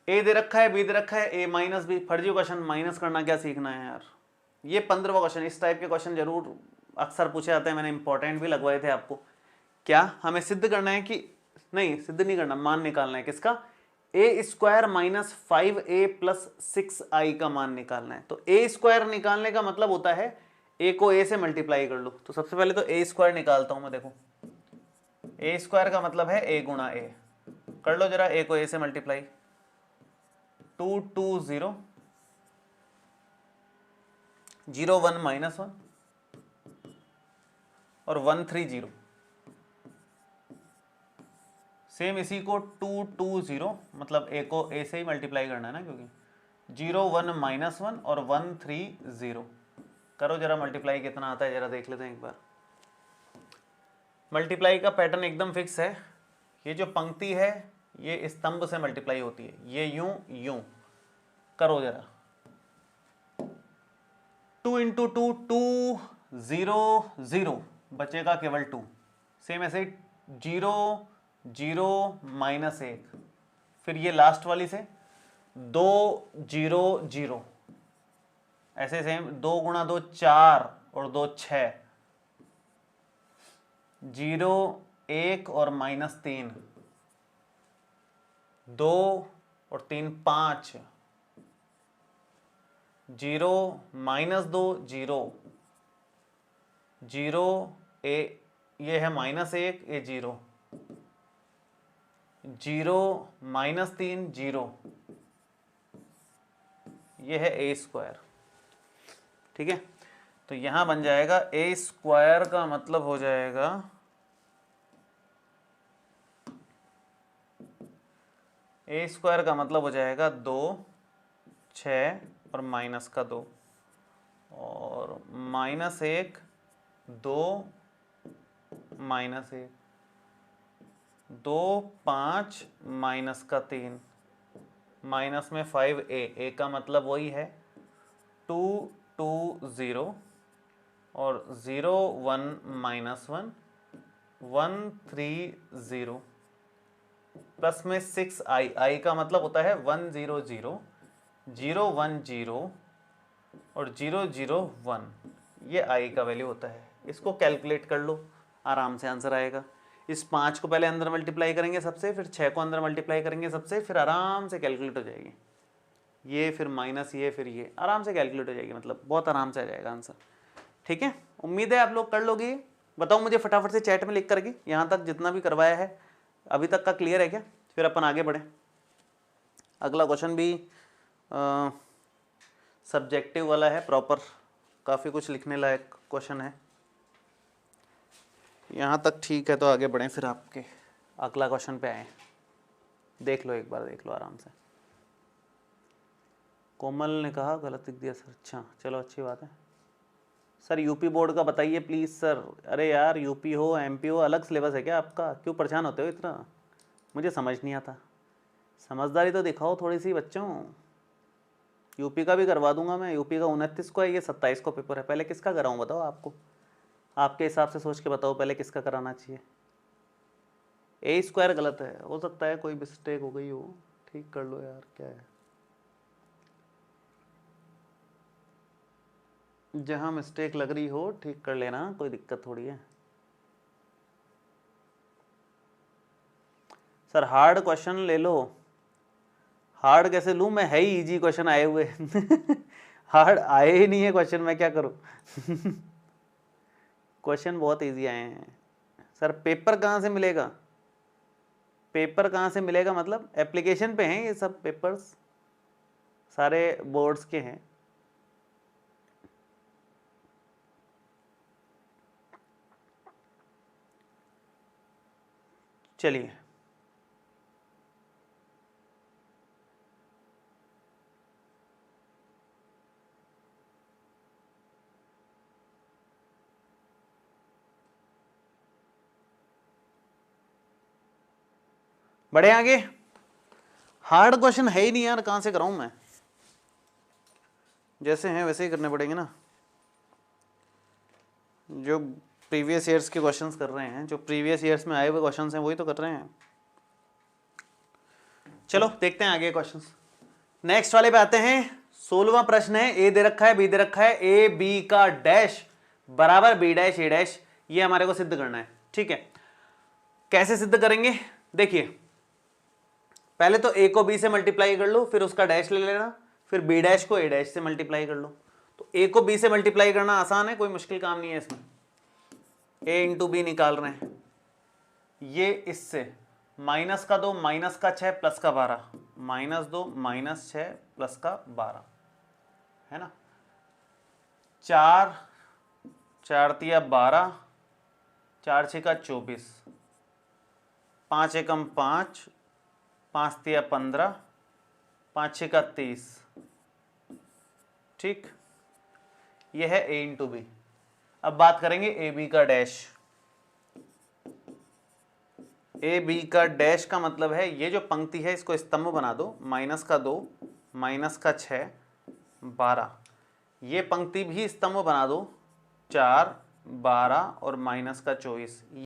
ए दे रखा है, बी दे रखा है, ए माइनस बी, फर्जी क्वेश्चन, माइनस करना क्या सीखना है यार। ये 15वां क्वेश्चन, इस टाइप के क्वेश्चन जरूर अक्सर पूछे जाते हैं, मैंने इंपॉर्टेंट भी लगवाए थे आपको। क्या हमें सिद्ध करना है कि नहीं, सिद्ध नहीं करना, मान निकालना है किसका, ए square minus 5a plus 6i का मान निकालना है। तो ए स्क्वायर निकालने का मतलब होता है ए को ए से मल्टीप्लाई कर लो। तो सबसे पहले तो ए स्क्वायर निकालता हूं मैं, देखो ए स्क्वायर का मतलब है ए गुणा ए, कर लो जरा, ए को ए से मल्टीप्लाई, 2 2 0 0 1 माइनस 1 और 1 3 0। सेम इसी को 2 2 0, मतलब ए को ए से ही मल्टीप्लाई करना है ना, क्योंकि 0 1 माइनस 1 और 1 3 0। करो जरा मल्टीप्लाई कितना आता है, जरा देख लेते हैं एक बार। मल्टीप्लाई का पैटर्न एकदम फिक्स है, ये जो पंक्ति है ये स्तंभ से मल्टीप्लाई होती है, ये यूं यूं। करो जरा, 2 इंटू 2 2 0 0, बचेगा केवल 2। सेम ऐसे 0 0 माइनस 1, फिर ये लास्ट वाली से 2 0 0, ऐसे सेम 2 गुणा 2 4 और 2 6, 0 1 और माइनस 3, 2 और 3 5, 0 माइनस 2 0 0 ए, ये है माइनस 1, ये 0 0 माइनस 3 0, ये है ए स्क्वायर। ठीक है, तो यहां बन जाएगा ए स्क्वायर का मतलब हो जाएगा, ए स्क्वायर का मतलब हो जाएगा 2 6 और माइनस का 2 और माइनस 1 2 माइनस 1 2 5 माइनस का 3, माइनस में 5a, ए का मतलब वही है 2 2 0 और 0 1 माइनस 1 1 3 0 प्लस में 6i, i का मतलब होता है 1 0 0 0 1 0 और 0 0 1, ये i का वैल्यू होता है। इसको कैलकुलेट कर लो, आराम से आंसर आएगा। इस 5 को पहले अंदर मल्टीप्लाई करेंगे सबसे, फिर 6 को अंदर मल्टीप्लाई करेंगे सबसे, फिर आराम से कैलकुलेट हो जाएगी, ये फिर माइनस ये फिर ये, आराम से कैलकुलेट हो जाएगी, मतलब बहुत आराम से आ जाएगा आंसर। ठीक है, उम्मीद है आप लोग कर लोगे। बताओ मुझे फटाफट से चैट में लिख करके, यहाँ तक जितना भी करवाया है अभी तक का क्लियर है क्या, फिर अपन आगे बढ़ें। अगला क्वेश्चन भी सब्जेक्टिव वाला है, प्रॉपर काफ़ी कुछ लिखने लायक क्वेश्चन है। यहाँ तक ठीक है, तो आगे बढ़ें, फिर आपके अगला क्वेश्चन पे आए। देख लो एक बार, देख लो आराम से। कोमल ने कहा गलत लिख दिया सर, अच्छा चलो अच्छी बात है। सर यूपी बोर्ड का बताइए प्लीज़ सर। अरे यार यूपी हो एमपी हो, अलग सिलेबस है क्या आपका, क्यों परेशान होते हो इतना, मुझे समझ नहीं आता। समझदारी तो दिखाओ थोड़ी सी बच्चों। यूपी का भी करवा दूंगा मैं, यूपी का 29 को है, ये 27 को पेपर है। पहले किसका कराऊँ बताओ, आपको आपके हिसाब से सोच के बताओ पहले किसका कराना चाहिए। ए स्क्वायर गलत है, हो सकता है कोई मिस्टेक हो गई हो, ठीक कर लो यार, क्या है। जहां मिस्टेक लग रही हो ठीक कर लेना, कोई दिक्कत थोड़ी है। सर हार्ड क्वेश्चन ले लो। हार्ड कैसे लूं मैं, है ही इजी क्वेश्चन आए हुए हार्ड आए ही नहीं है क्वेश्चन, मैं क्या करूं क्वेश्चन बहुत इजी आए हैं। सर पेपर कहाँ से मिलेगा, पेपर कहाँ से मिलेगा मतलब एप्लीकेशन पे हैं ये सब पेपर्स, सारे बोर्ड्स के हैं। चलिए बढ़े आगे। हार्ड क्वेश्चन है ही नहीं यार, कहाँ से कराऊं मैं, जैसे हैं वैसे ही करने पड़ेंगे ना। जो प्रीवियस ईयर्स के क्वेश्चंस कर रहे हैं, जो प्रीवियस ईयर्स में आए हुए क्वेश्चंस हैं वही तो कर रहे हैं। चलो देखते हैं आगे क्वेश्चंस। नेक्स्ट वाले पे आते हैं। 16वां प्रश्न है, ए दे रखा है, बी दे रखा है, ए बी का डैश बराबर बी डैश ए डैश, ये हमारे को सिद्ध करना है। ठीक है, कैसे सिद्ध करेंगे? देखिए, पहले तो ए को बी से मल्टीप्लाई कर लो, फिर उसका डैश ले लेना, फिर बी डैश को ए डैश से मल्टीप्लाई कर लो। तो ए को बी से मल्टीप्लाई करना आसान है, कोई मुश्किल काम नहीं है इसमें। ए इंटू बी निकाल रहे हैं, ये इससे माइनस का 2 माइनस का 6 प्लस का 12, -2 -6 प्लस का 12 है ना। 4 4 तिया 12, 4 6 का 24, 5 एकम 5, 5 तिया 15, 5 6 का 30। ठीक, यह है ए इंटू बी। अब बात करेंगे ए बी का डैश। ए बी का डैश का मतलब है ये जो पंक्ति है इसको स्तंभ बना दो, माइनस का 2 माइनस का 6 12, ये पंक्ति भी स्तंभ बना दो, 4 12 और माइनस का 24।